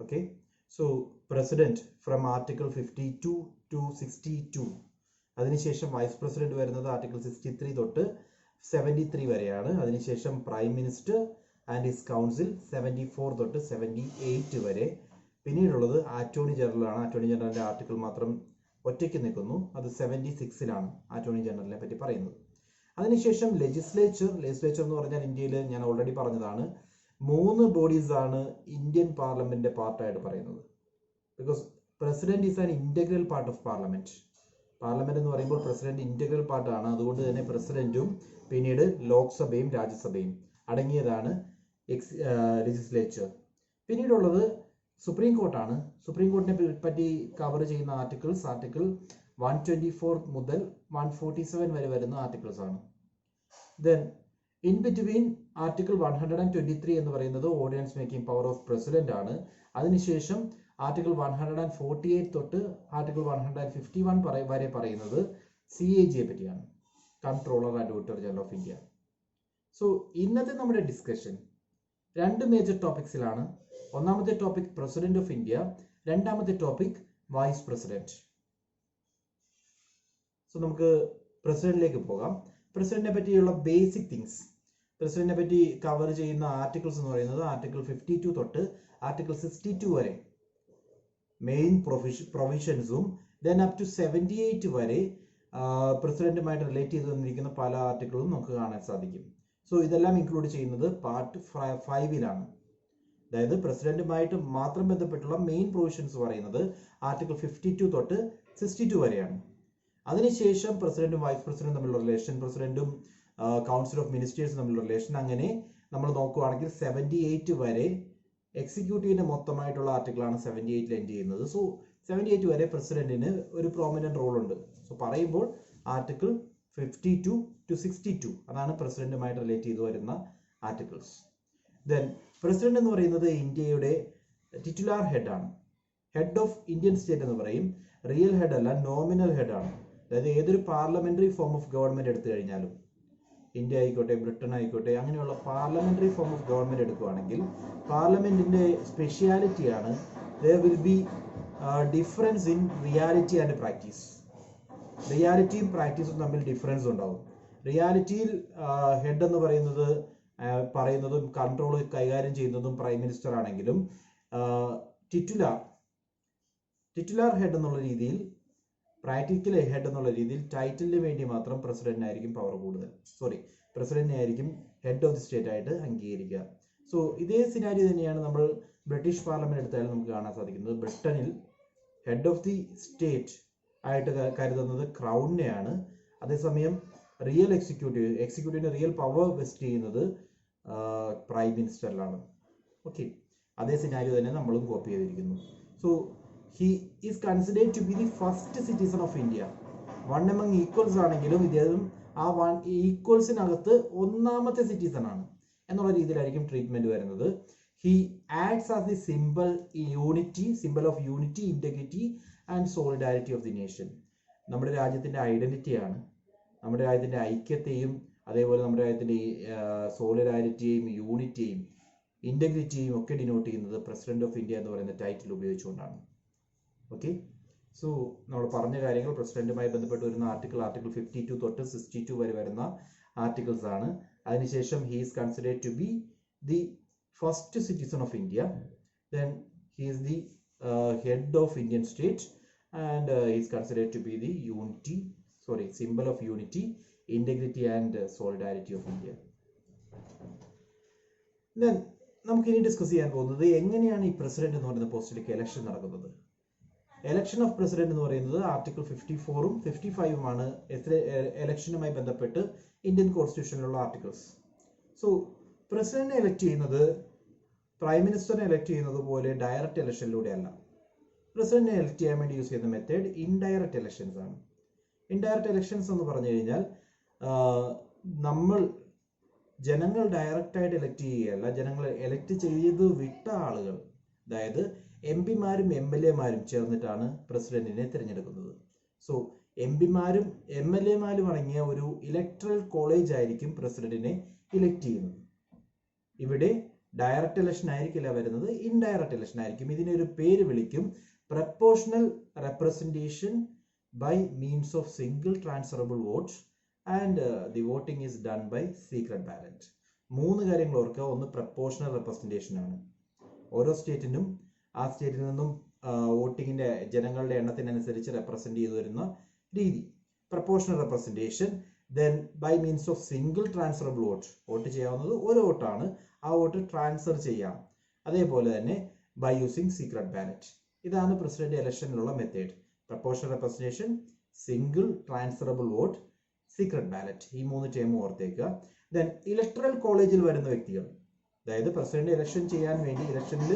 Okay, so president from article 52 to 62. അതിനുശേഷം vice president വരുന്നത് article 63 തൊട്ട് 73 വരെയാണ്. അതിനുശേഷം prime minister and his council 74 തൊട്ട് 78 വരെ. പിന്നീടുള്ളത് അറ്റോർണി ജനറൽ ആണ്. അറ്റോർണി ജനറലിന്റെ ആർട്ടിക്കിൾ മാത്രം ഒറ്റയ്ക്ക് നിൽക്കുന്നു. അത് 76ലാണ് അറ്റോർണി ജനറലിനെ പറ്റി പറയുന്നത്. അതിനുശേഷം ലെജിസ്ലേച്ചർ എന്ന് പറഞ്ഞാൽ ഇന്ത്യയിൽ ഞാൻ ഓൾറെഡി പറഞ്ഞതാണ് 3 ബോഡീസ് ആണ് ഇന്ത്യൻ പാർലമെന്റിന്റെ പാർട്ടായിട്ട് പറയുന്നത്. Because president is an integral part of parliament. Parliament എന്ന് പറയുമ്പോൾ പ്രസിഡന്റ് ഇന്റഗ്രൽ പാർട്ടാണ്. അതുകൊണ്ട് തന്നെ പ്രസിഡന്റും പിന്നീട് ലോക്സഭയും രാജ്യസഭയും അടങ്ങിയതാണ് ലെജിസ്ലേച്ചർ. പിന്നീടുള്ളത് സുപ്രീം കോർട്ടാണ്. സുപ്രീം കോർട്ടിനെ പറ്റി കവർ ചെയ്യുന്ന ആർട്ടിക്കിൾ 124 മുതൽ 147 വരെ വരുന്ന ആർട്ടിക്കിൾസ് ആണ്. ദെൻ ഇൻ ബിറ്റ്വീൻ ആർട്ടിക്കിൾ 123 എന്ന് പറയുന്നത് ordinance making power of president ആണ്. അതിനുശേഷം ആർട്ടിക്കിൾ 148 തൊട്ട് ആർട്ടിക്കിൾ 151 വരെ പറയുന്നത് CAG പറ്റിയാണ്, controller and auditor general of India. So ഇന്നത്തെ നമ്മുടെ ഡിസ്കഷൻ 2 മേജർ ടോപ്പിക്സിലാണ്. ഒന്നാമത്തെ ടോപ്പിക് പ്രസിഡന്റ് ഓഫ് ഇന്ത്യ, രണ്ടാമത്തെ ടോപ്പിക് വൈസ് പ്രസിഡന്റ്. സോ നമുക്ക് പ്രസിഡന്റിലേക്ക് പോകാം. പ്രസിഡന്റിനെ പറ്റിയുള്ള ബേസിക് തിങ്സ്, പ്രസിഡന്റിനെ പറ്റി കവർ ചെയ്യുന്ന ആർട്ടിക്കിൾസ് എന്ന് പറയുന്നത് ആർട്ടിക്കിൾ 52 തൊട്ട് ആർട്ടിക്കിൾ 62 വരെ മെയിൻ പ്രൊവിഷൻസും ദെൻ അപ് ടു 78 വരെ പ്രസിഡന്റുമായിട്ട് റിലേറ്റ് ചെയ്ത് വന്നിരിക്കുന്ന പല ആർട്ടിക്കിളും നമുക്ക് കാണാൻ സാധിക്കും. സോ ഇതെല്ലാം ഇൻക്ലൂഡ് ചെയ്യുന്നത് പാർട്ട് 5ലാണ്. അതായത് പ്രസിഡന്റുമായിട്ട് മാത്രം ബന്ധപ്പെട്ടുള്ള മെയിൻ പ്രൊവിഷൻസ് പറയുന്നത് ആർട്ടിക്കിൾ 52 തൊട്ട് 62 വരെയാണ്. അതിനുശേഷം പ്രസിഡന്റും വൈസ് പ്രസിഡന്റും തമ്മിലുള്ള റിലേഷൻ, പ്രസിഡന്റും കൗൺസിൽ ഓഫ് മിനിസ്റ്റേഴ്സും തമ്മിലുള്ള റിലേഷൻ, അങ്ങനെ നമ്മൾ നോക്കുകയാണെങ്കിൽ 78 വരെ എക്സിക്യൂട്ടീവിന്റെ മൊത്തമായിട്ടുള്ള ആർട്ടിക്കിളാണ് 78ൽ എൻഡ് ചെയ്യുന്നത്. സോ 78 വരെ പ്രസിഡന്റിന് ഒരു പ്രോമിനന്റ് റോൾ ഉണ്ട്. സോ പറയുമ്പോൾ ആർട്ടിക്കിൾ 52 to 62 അതാണ് പ്രസിഡന്റുമായിട്ട് റിലേറ്റ് ചെയ്ത് വരുന്ന ആർട്ടിക്കിൾസ്. ദെൻ പ്രസിഡന്റ് എന്ന് പറയുന്നത് ഇന്ത്യയുടെ ടിറ്റുലാർ ഹെഡ് ആണ്. ഹെഡ് ഓഫ് ഇന്ത്യൻ സ്റ്റേറ്റ് എന്ന് പറയും. റിയൽ ഹെഡ് അല്ല, നോമിനൽ ഹെഡ് ആണ്. അതായത് ഏതൊരു പാർലമെന്ററി ഫോം ഓഫ് ഗവൺമെന്റ് എടുത്തു കഴിഞ്ഞാലും, ഇന്ത്യ ആയിക്കോട്ടെ ബ്രിട്ടൻ ആയിക്കോട്ടെ, അങ്ങനെയുള്ള പാർലമെന്ററി ഫോം ഓഫ് ഗവൺമെന്റ് എടുക്കുകയാണെങ്കിൽ പാർലമെന്റിന്റെ സ്പെഷ്യാലിറ്റിയാണ് there will be difference in reality and practice. റിയാലിറ്റിയും പ്രാക്ടീസും തമ്മിൽ ഡിഫറൻസ് ഉണ്ടാവും. റിയാലിറ്റിയിൽ ഹെഡ് എന്ന് പറയുന്നതും കൺട്രോൾ കൈകാര്യം ചെയ്യുന്നതും പ്രൈം മിനിസ്റ്റർ ആണെങ്കിലും ടിറ്റുലാർ ഹെഡ് എന്നുള്ള രീതിയിൽ, പ്രാക്ടിക്കൽ ഹെഡ് എന്നുള്ള രീതിയിൽ ടൈറ്റിലിന് വേണ്ടി മാത്രം പ്രസിഡന്റിനായിരിക്കും പവർ കൂടുതൽ. പ്രസിഡന്റിനായിരിക്കും ഹെഡ് ഓഫ് ദി സ്റ്റേറ്റ് ആയിട്ട് അംഗീകരിക്കുക. സോ ഇതേ സിനാരിയോ തന്നെയാണ് നമ്മൾ ബ്രിട്ടീഷ് പാർലമെന്റ് എടുത്താലും നമുക്ക് കാണാൻ സാധിക്കുന്നത്. ബ്രിട്ടനിൽ ഹെഡ് ഓഫ് ദി സ്റ്റേറ്റ് ആയിട്ട് കരുതുന്നത് ക്രൗണിനെയാണ്. അതേസമയം റിയൽ എക്സിക്യൂട്ടീവിന്റെ റിയൽ പവർ വെസ്റ്റ് ചെയ്യുന്നത് പ്രൈം മിനിസ്റ്ററിലാണ്. ഓക്കെ, അതേ സിനാരിയോ തന്നെ നമ്മളും കോപ്പി ചെയ്തിരിക്കുന്നു. So he is considered to be the first citizen of India. One among equals ആണെങ്കിലും ഇദ്ദേഹം ആ ഈക്വൽസിനകത്ത് ഒന്നാമത്തെ സിറ്റിസൺ ആണ് എന്നുള്ള രീതിയിലായിരിക്കും ട്രീറ്റ്മെന്റ് വരുന്നത്. He acts as the symbol of unity, integrity and solidarity of the nation. നമ്മുടെ രാജ്യത്തിന്റെ ഐഡന്റിറ്റിയാണ്, നമ്മുടെ രാജ്യത്തിന്റെ ഐക്യത്തെയും അതേപോലെ നമ്മുടെ രാജ്യത്തിന്റെ സോളിഡാരിറ്റിയെയും യൂണിറ്റിയെയും ഇന്റഗ്രിറ്റിയെയും ഒക്കെ ഡിനോട്ട് ചെയ്യുന്നത് പ്രസിഡന്റ് ഓഫ് ഇന്ത്യ എന്ന് പറയുന്ന ടൈറ്റിൽ ഉപയോഗിച്ചുകൊണ്ടാണ്. ഓക്കെ, സോ നമ്മൾ പറഞ്ഞ കാര്യങ്ങൾ പ്രസിഡന്റുമായി ബന്ധപ്പെട്ട് വരുന്ന ആർട്ടിക്കിൾ 52 തൊട്ട് 62 വരെ വരുന്ന ആർട്ടിക്കിൾസ് ആണ്. അതിനുശേഷം he is considered to be the first citizen of India. Then he is the head of Indian state and he is considered to be the symbol of unity, integrity and solidarity of India. ദെൻ നമുക്കിനി discuss ചെയ്യാൻ പോകുന്നത് എങ്ങനെയാണ് ഈ president എന്ന് പറയുന്ന പോസ്റ്റിലേക്ക് election നടക്കുന്നത്. എലക്ഷൻ ഓഫ് പ്രസിഡന്റ് എന്ന് പറയുന്നത് ആർട്ടിക്കിൾ 54ഉം 55ഉമാണ് എലക്ഷനുമായി ബന്ധപ്പെട്ട് ഇന്ത്യൻ കോൺസ്റ്റിറ്റ്യൂഷനിലുള്ള ആർട്ടിക്കിൾസ്. സോ പ്രസിഡന്റിനെ എലക്ട് ചെയ്യുന്നത് പ്രൈം മിനിസ്റ്ററിനെ എലക്ട് ചെയ്യുന്നത് പോലെ ഡയറക്റ്റ് ഇലക്ഷനിലൂടെ അല്ല. പ്രസിഡന്റിനെ എലക്ട് ചെയ്യാൻ വേണ്ടി യൂസ് ചെയ്യുന്ന മെത്തേഡ് ഇൻഡയറക്റ്റ് ഇലക്ഷൻസ് ആണ്. ഇൻഡയറക്റ്റ് ഇലക്ഷൻസ് എന്ന് പറഞ്ഞു കഴിഞ്ഞാൽ ജനങ്ങൾ ഡയറക്റ്റ് ആയിട്ട് എലക്ട് ചെയ്യുകയല്ല, ജനങ്ങൾ എലക്ട് ചെയ്ത് വിട്ട ആളുകൾ, അതായത് MP-മാരും MLA-മാരും ചേർന്നിട്ടാണ് പ്രസിഡന്റിനെ തിരഞ്ഞെടുക്കുന്നത്. സോ MP-മാരും MLA-മാരും അടങ്ങിയ ഒരു ഇലക്ട്രൽ കോളേജ് ആയിരിക്കും പ്രസിഡന്റിനെ ഇലക്ട് ചെയ്യുന്നത്. ഇവിടെ ഡയറക്റ്റ് ഇലക്ഷൻ ആയിരിക്കില്ല വരുന്നത്, ഇൻഡയറക്റ്റ് ഇലക്ഷൻ ആയിരിക്കും. ഇതിനൊരു പേര് വിളിക്കും proportional representation by means of single transferable vote and the voting is done by secret ballot. 3 കാര്യങ്ങൾ ഓർക്കുക. ഒന്ന് പ്രപ്പോർഷണൽ റെപ്രസെന്റേഷൻ ആണ്. ഓരോ സ്റ്റേറ്റിനും ആ സ്റ്റേറ്റിൽ നിന്നും വോട്ടിങ്ങിന്റെ ജനങ്ങളുടെ എണ്ണത്തിനനുസരിച്ച് റെപ്രസെന്റ് ചെയ്തു വരുന്ന രീതി proportional representation. Then by means of single transferable vote, vote ചെയ്യാവുന്നത് ഒരു വോട്ടാണ്, ആ വോട്ട് ട്രാൻസ്ഫർ ചെയ്യാം. അതേപോലെ തന്നെ ബൈ യൂസിങ് സീക്രട്ട് ബാലറ്റ്. ഇതാണ് പ്രസിഡന്റ് ഇലക്ഷനിലുള്ള method. Proportional representation, single transferable vote, secret ballot. ഈ 3 ടേം ഓർത്തേക്കുക. ദെൻ ഇലക്ടറൽ കോളേജിൽ വരുന്ന വ്യക്തികൾ, അതായത് പ്രസിഡന്റ് ഇലക്ഷൻ ചെയ്യാൻ വേണ്ടി ഇലക്ഷനിൽ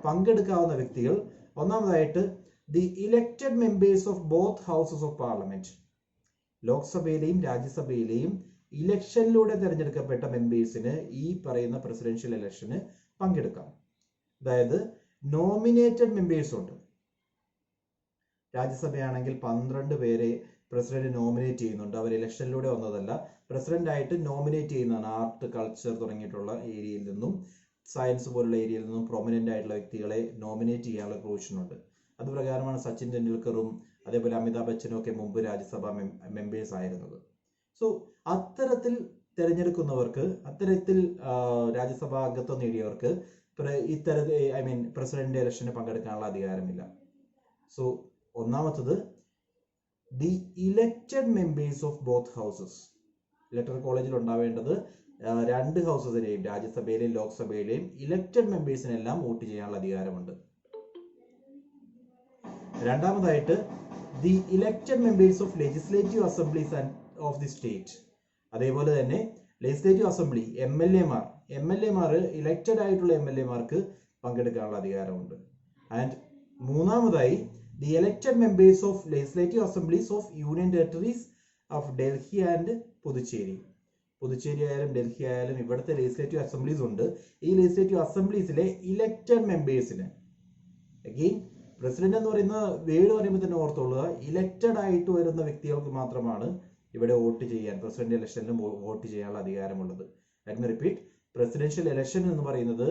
പങ്കെടുക്കാവുന്ന വ്യക്തികൾ, ഒന്നാമതായിട്ട് the elected members of both houses of parliament. ലോക്സഭയിലെയും രാജ്യസഭയിലെയും ഇലക്ഷനിലൂടെ തിരഞ്ഞെടുക്കപ്പെട്ട മെമ്പേഴ്സിന് ഈ പറയുന്ന പ്രസിഡൻഷ്യൽ ഇലക്ഷന് പങ്കെടുക്കാം. അതായത് നോമിനേറ്റഡ് മെമ്പേഴ്സ് ഉണ്ട്. രാജ്യസഭയാണെങ്കിൽ 12 പേരെ പ്രസിഡന്റ് നോമിനേറ്റ് ചെയ്യുന്നുണ്ട്. അവർ ഇലക്ഷനിലൂടെ വന്നതല്ല, പ്രസിഡന്റ് ആയിട്ട് നോമിനേറ്റ് ചെയ്യുന്നതാണ്. ആർട്ട്, കൾച്ചർ തുടങ്ങിയിട്ടുള്ള ഏരിയയിൽ നിന്നും, സയൻസ് പോലുള്ള ഏരിയയിൽ നിന്നും പ്രൊമിനന്റ് ആയിട്ടുള്ള വ്യക്തികളെ നോമിനേറ്റ് ചെയ്യാനുള്ള പ്രൊവിഷൻ ഉണ്ട്. അത് പ്രകാരമാണ് സച്ചിൻ തെണ്ടുൽക്കറും അതേപോലെ അമിതാഭ് ബച്ചനും ഒക്കെ മുമ്പ് രാജ്യസഭ മെമ്പേഴ്സ് ആയിരുന്നത്. സോ അത്തരത്തിൽ തിരഞ്ഞെടുക്കുന്നവർക്ക്, അത്തരത്തിൽ രാജ്യസഭാ അംഗത്വം നേടിയവർക്ക് പ്രസിഡന്റ് ഇലക്ഷന് പങ്കെടുക്കാനുള്ള അധികാരമില്ല. സോ ഒന്നാമത്തത് the elected members of both houses. Electoral കോളേജിൽ ഉണ്ടാവേണ്ടത് 2 ഹൗസസിലെയും, രാജ്യസഭയിലെയും ലോക്സഭയിലെയും ഇലക്റ്റഡ് മെമ്പേഴ്സിനെല്ലാം വോട്ട് ചെയ്യാനുള്ള അധികാരമുണ്ട്. രണ്ടാമതായിട്ട് the elected members of legislative assemblies and of the state. അതേപോലെ തന്നെ ലെജിസ്ലേറ്റീവ് അസംബ്ലി, എം എൽ എമാർ ഇലക്റ്റഡ് ആയിട്ടുള്ള MLA-മാർക്ക് പങ്കെടുക്കാനുള്ള അധികാരമുണ്ട്. ആൻഡ് മൂന്നാമതായി the elected members of legislative assemblies of union territories of Delhi and Puducherry. Puducherry ആയാലും ഡൽഹി ആയാലും ഇവിടുത്തെ ലെജിസ്ലേറ്റീവ് അസംബ്ലീസ് ഉണ്ട്. ഈ ലെജിസ്ലേറ്റീവ് അസംബ്ലീസിലെ ഇലക്റ്റഡ് മെമ്പേഴ്സിന്, അഗെയിൻ പ്രസിഡന്റ് എന്ന് പറയുന്ന വേർഡ് പറയുമ്പോൾ തന്നെ ഓർത്തുകൊള്ളുക, ഇലക്റ്റഡ് ആയിട്ട് വരുന്ന വ്യക്തികൾക്ക് മാത്രമാണ് ഇവിടെ വോട്ട് ചെയ്യാൻ, പ്രസിഡന്റ് ഇലക്ഷനിലും വോട്ട് ചെയ്യാനുള്ള അധികാരമുള്ളത്. Let me repeat, presidential election എന്ന് പറയുന്നത്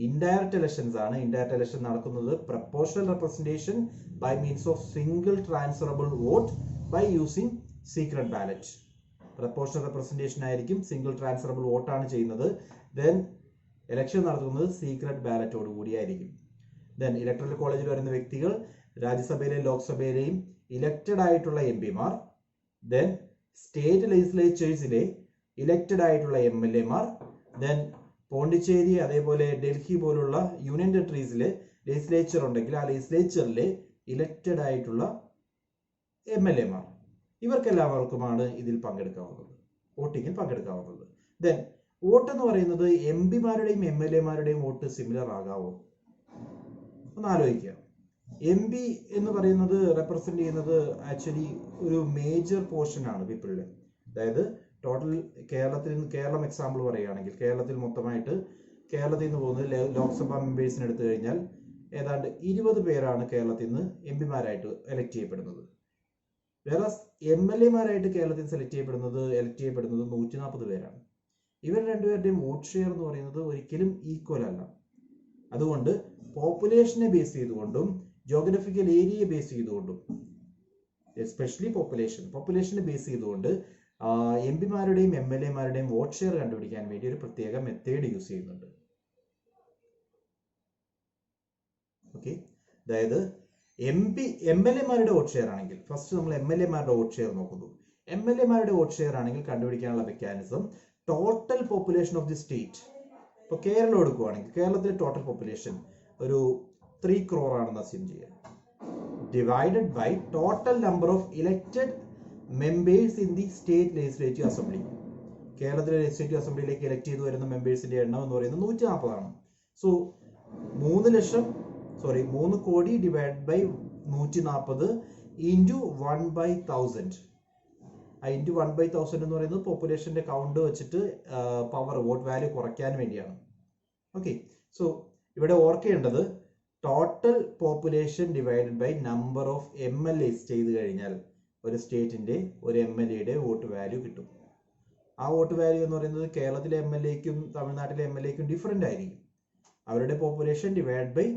ഇൻഡയറക്റ്റ് ഇലക്ഷൻസ് ആണ്. ഇൻഡയറക്റ്റ് ഇലക്ഷൻ നടക്കുന്നത് proportional representation by means of single transferable vote by using secret ballot. Proportional representation ആയിരിക്കും, സിംഗിൾ ട്രാൻസ്ഫറബിൾ വോട്ടാണ് ചെയ്യുന്നത്. ദെൻ ഇലക്ഷൻ നടത്തുന്നത് സീക്രട്ട് ബാലറ്റോട് കൂടിയായിരിക്കും. ദെൻ ഇലക്ടറൽ കോളേജിൽ വരുന്ന വ്യക്തികൾ രാജ്യസഭയിലെയും ലോക്സഭയിലെയും ഇലക്റ്റഡ് ആയിട്ടുള്ള MP-മാർ, ദെൻ സ്റ്റേറ്റ് ലെജിസ്ലേച്ചേഴ്സിലെ ഇലക്റ്റഡ് ആയിട്ടുള്ള MLA-മാർ, ദെൻ പോണ്ടിച്ചേരി അതേപോലെ ഡൽഹി പോലുള്ള യൂണിയൻ ടെറിട്ടറീസിലെ ലെജിസ്ലേച്ചർ ഉണ്ടെങ്കിൽ ആ ലെജിസ്ലേച്ചറിലെ ഇലക്റ്റഡ് ആയിട്ടുള്ള MLA-മാർ. ഇവർക്കെല്ലാവർക്കുമാണ് ഇതിൽ പങ്കെടുക്കാവുന്നത്, വോട്ടിങ്ങിൽ പങ്കെടുക്കാവുന്നത്. ദെൻ വോട്ട് എന്ന് പറയുന്നത് MP-മാരുടെയും MLA-മാരുടെയും വോട്ട് സിമിലർ ആകാവോ ഒന്ന് ആലോചിക്കുക. MP എന്ന് പറയുന്നത് റെപ്രസെന്റ് ചെയ്യുന്നത് ആക്ച്വലി ഒരു മേജർ പോർഷൻ ആണ് പീപ്പിളില്. അതായത് ടോട്ടൽ കേരളം എക്സാമ്പിൾ പറയുകയാണെങ്കിൽ, കേരളത്തിൽ മൊത്തമായിട്ട് കേരളത്തിൽ നിന്ന് പോകുന്നത് ലോക്സഭാ മെമ്പേഴ്സിന് എടുത്തു കഴിഞ്ഞാൽ ഏതാണ്ട് 20 പേരാണ് കേരളത്തിൽ നിന്ന് MP-മാരായിട്ട് എലക്ട് ചെയ്യപ്പെടുന്നത്. വേറെ MLA-മാരായിട്ട് കേരളത്തിൽ എലക്ട് ചെയ്യപ്പെടുന്നത് 140 പേരാണ്. ഇവർ രണ്ടുപേരുടെയും വോട്ട് ഷെയർ എന്ന് പറയുന്നത് ഒരിക്കലും ഈക്വൽ അല്ല. അതുകൊണ്ട് പോപ്പുലേഷനെ ബേസ് ചെയ്തുകൊണ്ടും ജോഗ്രഫിക്കൽ ഏരിയയെ ബേസ് ചെയ്തുകൊണ്ടും, എസ്പെഷ്യലി പോപ്പുലേഷനെ ബേസ് ചെയ്തുകൊണ്ട് MP-മാരുടെയും MLA-മാരുടെയും വോട്ട് ഷെയർ കണ്ടുപിടിക്കാൻ വേണ്ടി ഒരു പ്രത്യേക മെത്തേഡ് യൂസ് ചെയ്യുന്നുണ്ട്. ഓക്കെ, അതായത് MLA-മാരുടെ വോട്ട് ഷെയർ ആണെങ്കിൽ, ഫസ്റ്റ് നമ്മൾ MLA-മാരുടെ വോട്ട് ഷെയർ നോക്കുന്നു. MLA-മാരുടെ വോട്ട് ഷെയർ ആണെങ്കിൽ കണ്ടുപിടിക്കാനുള്ള mechanism total population of the state. ഇപ്പോൾ കേരളം എടുക്കുകയാണെങ്കിൽ കേരളത്തിലെ ടോട്ടൽ പോപ്പുലേഷൻ ഒരു 3 crore ആണെന്ന് അസ്യൂം ചെയ്യാം, divided by total number of elected members in the state legislative assembly. കേരളത്തിലെ ലെജിസ്ലേറ്റീവ് അസംബ്ലിയിലേക്ക് എലക്ട് ചെയ്തു വരുന്ന മെമ്പേഴ്സിന്റെ എണ്ണം എന്ന് പറയുന്നത് 140 ആണ്. സോ 3 കോടി ഡിവൈഡ് ബൈ 140 ഇൻറ്റു 1/1000. ആ ഇൻറ്റു 1/1000 എന്ന് പറയുന്നത് പോപ്പുലേഷന്റെ കൗണ്ട് വെച്ചിട്ട് പവർ വോട്ട് വാല്യൂ കുറയ്ക്കാൻ വേണ്ടിയാണ്. ഓക്കെ, സോ ഇവിടെ ഓർക്കേണ്ടത് total population divided by number of MLAs ചെയ്ത് കഴിഞ്ഞാൽ ഒരു സ്റ്റേറ്റിന്റെ ഒരു MLA-യുടെ വോട്ട് വാല്യൂ കിട്ടും. ആ വോട്ട് വാല്യൂ എന്ന് പറയുന്നത് കേരളത്തിലെ MLA-ക്കും തമിഴ്നാട്ടിലെ MLA-ക്കും ഡിഫറെന്റ് ആയിരിക്കും. അവരുടെ population divide by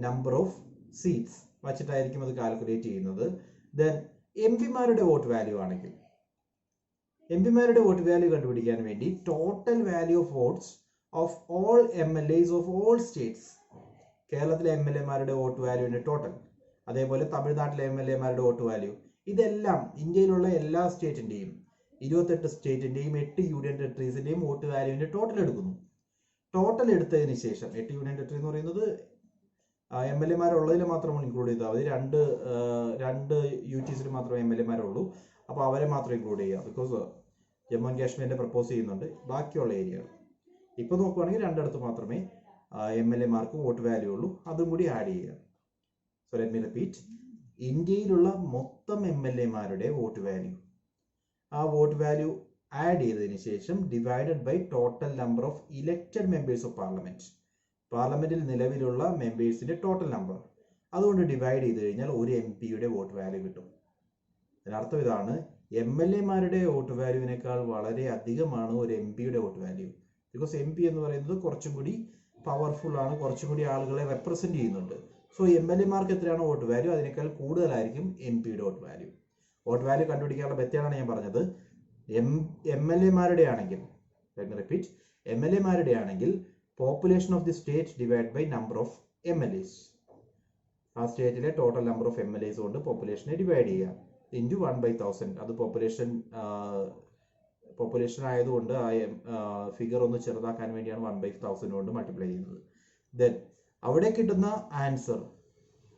number of seats വച്ചിട്ടായിരിക്കും അത് കാൽക്കുലേറ്റ് ചെയ്യുന്നത്. ദെൻ എം പിമാരുടെ വോട്ട് വാല്യൂ ആണെങ്കിൽ എം പിമാരുടെ വോട്ട് വാല്യൂ കണ്ടുപിടിക്കാൻ വേണ്ടി total value of votes of all MLAs of all states, കേരളത്തിലെ MLAമാരുടെ വോട്ട് വാല്യൂവിന്റെ ടോട്ടൽ, അതേപോലെ തമിഴ്നാട്ടിലെ MLAമാരുടെ വോട്ട് വാല്യൂ, ഇതെല്ലാം ഇന്ത്യയിലുള്ള എല്ലാ സ്റ്റേറ്റിന്റെയും 28 സ്റ്റേറ്റിന്റെയും 8 യൂണിയൻ ടെറിട്ടറീസിന്റെയും വോട്ട് വാല്യൂവിന്റെ ടോട്ടൽ എടുക്കുന്നു. ടോട്ടൽ എടുത്തതിന് ശേഷം 8 യൂണിയൻ ടെറിട്ടറി എന്ന് പറയുന്നത് MLAമാരുള്ളതിൽ മാത്രം ഇൻക്ലൂഡ് ചെയ്താൽ മതി. രണ്ട് UTസിൽ മാത്രമേ MLAമാരുള്ളൂ. അപ്പോൾ അവരെ മാത്രം ഇൻക്ലൂഡ് ചെയ്യുക. ബിക്കോസ് ജമ്മു ആൻഡ് കാശ്മീരിന്റെ പ്രപ്പോസ് ചെയ്യുന്നുണ്ട് ബാക്കിയുള്ള ഏരിയകൾ. ഇപ്പോൾ നോക്കുവാണെങ്കിൽ രണ്ടിടത്ത് മാത്രമേ MLAമാർക്ക് വോട്ട് വാല്യൂ ഉള്ളൂ. അതും കൂടി ആഡ് ചെയ്യുക. So let me repeat. ഇന്ത്യയിലുള്ള മൊത്തം MLAമാരുടെ വോട്ട് വാല്യൂ, ആ വോട്ട് വാല്യൂ ആഡ് ചെയ്തതിന് ശേഷം divided by total number of elected members of parliament, പാർലമെന്റിൽ നിലവിലുള്ള മെമ്പേഴ്സിന്റെ ടോട്ടൽ നമ്പർ, അതുകൊണ്ട് ഡിവൈഡ് ചെയ്ത് കഴിഞ്ഞാൽ ഒരു MPയുടെ വോട്ട് വാല്യൂ കിട്ടും. അതിനർത്ഥം ഇതാണ്, MLAമാരുടെ വോട്ട് വാല്യൂവിനേക്കാൾ വളരെ അധികമാണ് ഒരു MPയുടെ വോട്ട് വാല്യൂ. ബിക്കോസ് MP എന്ന് പറയുന്നത് കുറച്ചും കൂടി പവർഫുൾ ആണ്, കുറച്ചും കൂടി ആളുകളെ റെപ്രസെന്റ് ചെയ്യുന്നുണ്ട്. സോ MLAമാർക്ക് എത്രയാണ് വോട്ട് വാല്യൂ അതിനേക്കാൾ കൂടുതലായിരിക്കും MPയുടെ വോട്ട് വാല്യൂ. വോട്ട് വാല്യൂ കണ്ടുപിടിക്കാനുള്ള മെത്തേഡാണ് ഞാൻ പറഞ്ഞത്. MLAമാരുടെ ആണെങ്കിൽ, റിപ്പീറ്റ്, MLAമാരുടെ ആണെങ്കിൽ population of the state divide by number of MLAs, ആ സ്റ്റേറ്റിലെ ടോട്ടൽ നമ്പർ ഓഫ് MLAs കൊണ്ട് പോപ്പുലേഷനെ ഡിവൈഡ് ചെയ്യുക ഇൻറ്റു 1/1000. അത് പോപ്പുലേഷൻ ആയതുകൊണ്ട് ആ ഫിഗർ ഒന്ന് ചെറുതാക്കാൻ വേണ്ടിയാണ് 1/1000 കൊണ്ട് മൾട്ടിപ്ലൈ ചെയ്യുന്നത്. ദെൻ അവിടെ കിട്ടുന്ന ആൻസർ,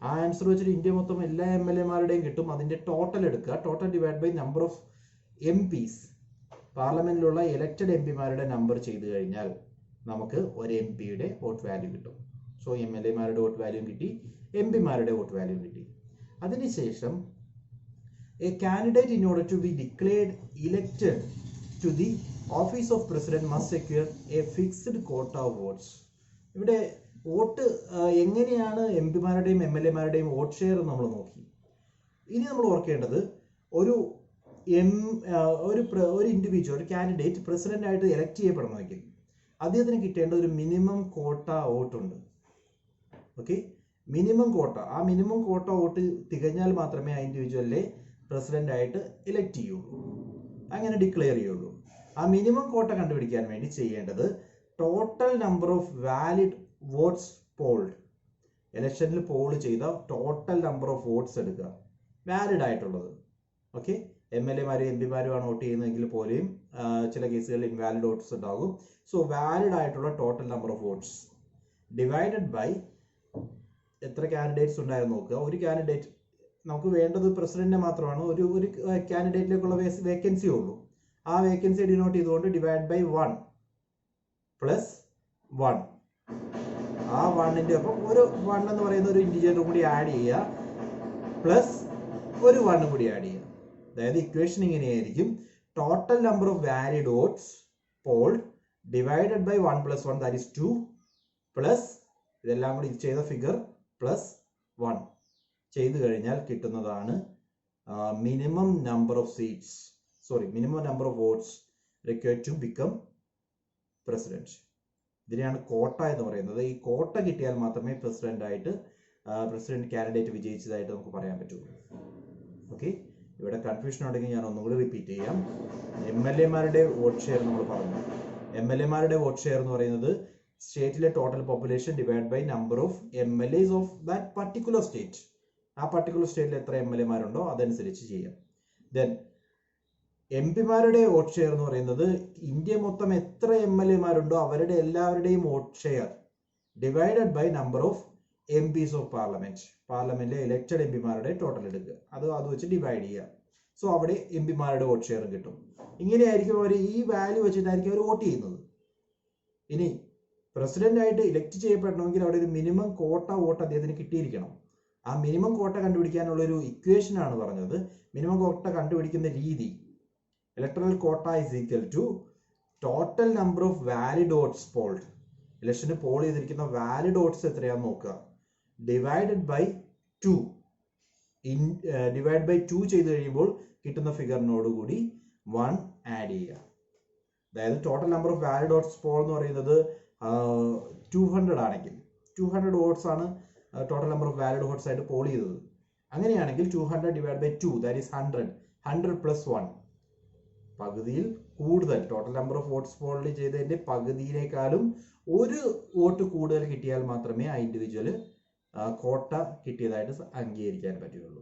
ആ ആൻസർ വെച്ചിട്ട് ഇന്ത്യ മൊത്തം എല്ലാ MLAമാരുടെയും കിട്ടും. അതിന്റെ ടോട്ടൽ എടുക്കുക, total divide by number of MPs, പാർലമെന്റിലുള്ള ഇലക്റ്റഡ് MPമാരുടെ നമ്പർ ചെയ്ത് കഴിഞ്ഞാൽ നമുക്ക് ഒരു MPയുടെ വോട്ട് വാല്യൂ കിട്ടും. സോ MLAമാരുടെ വോട്ട് വാല്യൂ കിട്ടി, MPമാരുടെ വോട്ട് വാല്യൂ കിട്ടി. അതിനുശേഷം a candidate in order to be declared elected to the office of president must secure a fixed quota of votes. ഇവിടെ വോട്ട് എങ്ങനെയാണ് MPമാരുടെയും MLAമാരുടെയും വോട്ട് ഷെയർ നമ്മൾ നോക്കി. ഇനി നമ്മൾ ഓർക്കേണ്ടത്, ഒരു ഇൻഡിവിജ്വൽ, ഒരു കാൻഡിഡേറ്റ് പ്രസിഡന്റ് ആയിട്ട് എലക്ട് ചെയ്യപ്പെടണമെങ്കിൽ അദ്ദേഹത്തിന് കിട്ടേണ്ട ഒരു മിനിമം കോട്ട വോട്ടുണ്ട്. ഓക്കെ, മിനിമം കോട്ട. ആ മിനിമം കോട്ട വോട്ട് തികഞ്ഞാൽ മാത്രമേ ആ ഇൻഡിവിജ്വലിനെ പ്രസിഡന്റ് ആയിട്ട് എലക്ട് ചെയ്യുള്ളൂ, അങ്ങനെ ഡിക്ലെയർ ചെയ്യുള്ളൂ. ആ മിനിമം കോട്ട കണ്ടുപിടിക്കാൻ വേണ്ടി ചെയ്യേണ്ടത് total number of valid votes polled, ഇലക്ഷനിൽ പോൾ ചെയ്ത ടോട്ടൽ നമ്പർ ഓഫ് വോട്ട്സ് എടുക്കുക, വാലിഡ് ആയിട്ടുള്ളത്. ഓക്കെ, MLAമാരും MPമാരുമാണ് വോട്ട് ചെയ്യുന്നതെങ്കിൽ പോലെയും ചില കേസുകളിൽ ഇൻവാലിഡ് വോട്ട്സ് ഉണ്ടാകും. സോ വാലിഡ് ആയിട്ടുള്ള total number of votes divided by എത്ര കാൻഡിഡേറ്റ്സ് ഉണ്ടായിരുന്നു നോക്കുക. ഒരു കാൻഡിഡേറ്റ്, നമുക്ക് വേണ്ടത് പ്രസിഡന്റിനെ മാത്രമാണ്, ഒരു കാൻഡിഡേറ്റിലേക്കുള്ള വേക്കൻസി ഉള്ളൂ. ആ വേക്കൻസി ഡിനോട്ട് ചെയ്തുകൊണ്ട് ഡിവൈഡ് ബൈ 1 പ്ലസ് 1, ആ 1ന്റെ ഒപ്പം ഒരു 1 എന്ന് പറയുന്ന ഒരു ഇൻഡിവിജ്വലും കൂടി ആഡ് ചെയ്യുക, പ്ലസ് ഒരു 1 കൂടി ആഡ് ചെയ്യുക. അതായത് ഇക്വേഷൻ ഇങ്ങനെയായിരിക്കും, total number of valid votes polled divided by 1 + 1 that is 2 plus ഇതെല്ലാം കൂടി ചെയ്ത ഫിഗർ പ്ലസ് 1 ചെയ്തു കഴിഞ്ഞാൽ കിട്ടുന്നതാണ് minimum number of seats, minimum number of votes required to become president. ഇതിനെയാണ് കോട്ട എന്ന് പറയുന്നത്. ഈ കോട്ട കിട്ടിയാൽ മാത്രമേ പ്രസിഡന്റ് കാൻഡിഡേറ്റ് വിജയിച്ചതായിട്ട് നമുക്ക് പറയാൻ പറ്റുള്ളൂ. ഓക്കെ, ഇവിടെ കൺഫ്യൂഷൻ ഉണ്ടെങ്കിൽ ഞാൻ ഒന്നും കൂടി റിപ്പീറ്റ് ചെയ്യാം. MLAമാരുടെ വോട്ട് ഷെയർ നമ്മൾ പറഞ്ഞു. MLAമാരുടെ വോട്ട് ഷെയർ എന്ന് പറയുന്നത് സ്റ്റേറ്റിലെ total population divide by number of MLAs of that particular state. ആ പർട്ടിക്കുലർ സ്റ്റേറ്റിൽ എത്ര MLAമാരുണ്ടോ അതനുസരിച്ച് ചെയ്യാം. ദെൻ MPമാരുടെ വോട്ട് ഷെയർ എന്ന് പറയുന്നത് ഇന്ത്യ മൊത്തം എത്ര MLAമാരുണ്ടോ അവരുടെ എല്ലാവരുടെയും vote share divided by number of MPs of parliament, പാർലമെന്റിലെ ഇലക്റ്റഡ് MPമാരുടെ ടോട്ടൽ എടുക്കുക, അത് വെച്ച് ഡിവൈഡ് ചെയ്യുക. സോ അവിടെ MPമാരുടെ വോട്ട് ഷെയർ കിട്ടും. ഇങ്ങനെയായിരിക്കും അവർ, ഈ വാല്യൂ വെച്ചിട്ടായിരിക്കും അവർ വോട്ട് ചെയ്യുന്നത്. ഇനി പ്രസിഡന്റ് ആയിട്ട് ഇലക്ട് ചെയ്യപ്പെടണമെങ്കിൽ അവിടെ ഒരു മിനിമം കോട്ട വോട്ട് അദ്ദേഹത്തിന് കിട്ടിയിരിക്കണം. ആ മിനിമം കോട്ട കണ്ടുപിടിക്കാനുള്ള ഒരു ഇക്വേഷൻ ആണ് പറഞ്ഞത്. മിനിമം കോട്ട കണ്ടുപിടിക്കുന്ന രീതി, electoral quota is equal to total number of valid votes polled, ഇലക്ഷന് പോൾ ചെയ്തിരിക്കുന്ന വാലിഡ് വോട്ട്സ് എത്രയാണെന്ന് നോക്കുക, ഡിവൈഡഡ് ബൈ 2. ഡിവൈഡ് ബൈ 2 ചെയ്ത് കഴിയുമ്പോൾ കിട്ടുന്ന ഫിഗറിനോട് കൂടി 1 ആഡ് ചെയ്യുക. അതായത് total number of valid votes poll എന്ന് പറയുന്നത് 200 ആണെങ്കിൽ 200 വോട്ട്സ് ആണ് total number of valid votes ആയിട്ട് പോൾ ചെയ്തത്. അങ്ങനെയാണെങ്കിൽ 200 divide by 2 that is 100 plus 1, പകുതിയിൽ കൂടുതൽ total number of votes poll ചെയ്തതിന്റെ പകുതിയിലേക്കാളും ഒരു വോട്ട് കൂടുതൽ കിട്ടിയാൽ മാത്രമേ ആ ഇൻഡിവിജ്വൽ കോട്ട കിട്ടിയതായിട്ട് അംഗീകരിക്കാൻ പറ്റുകയുള്ളൂ.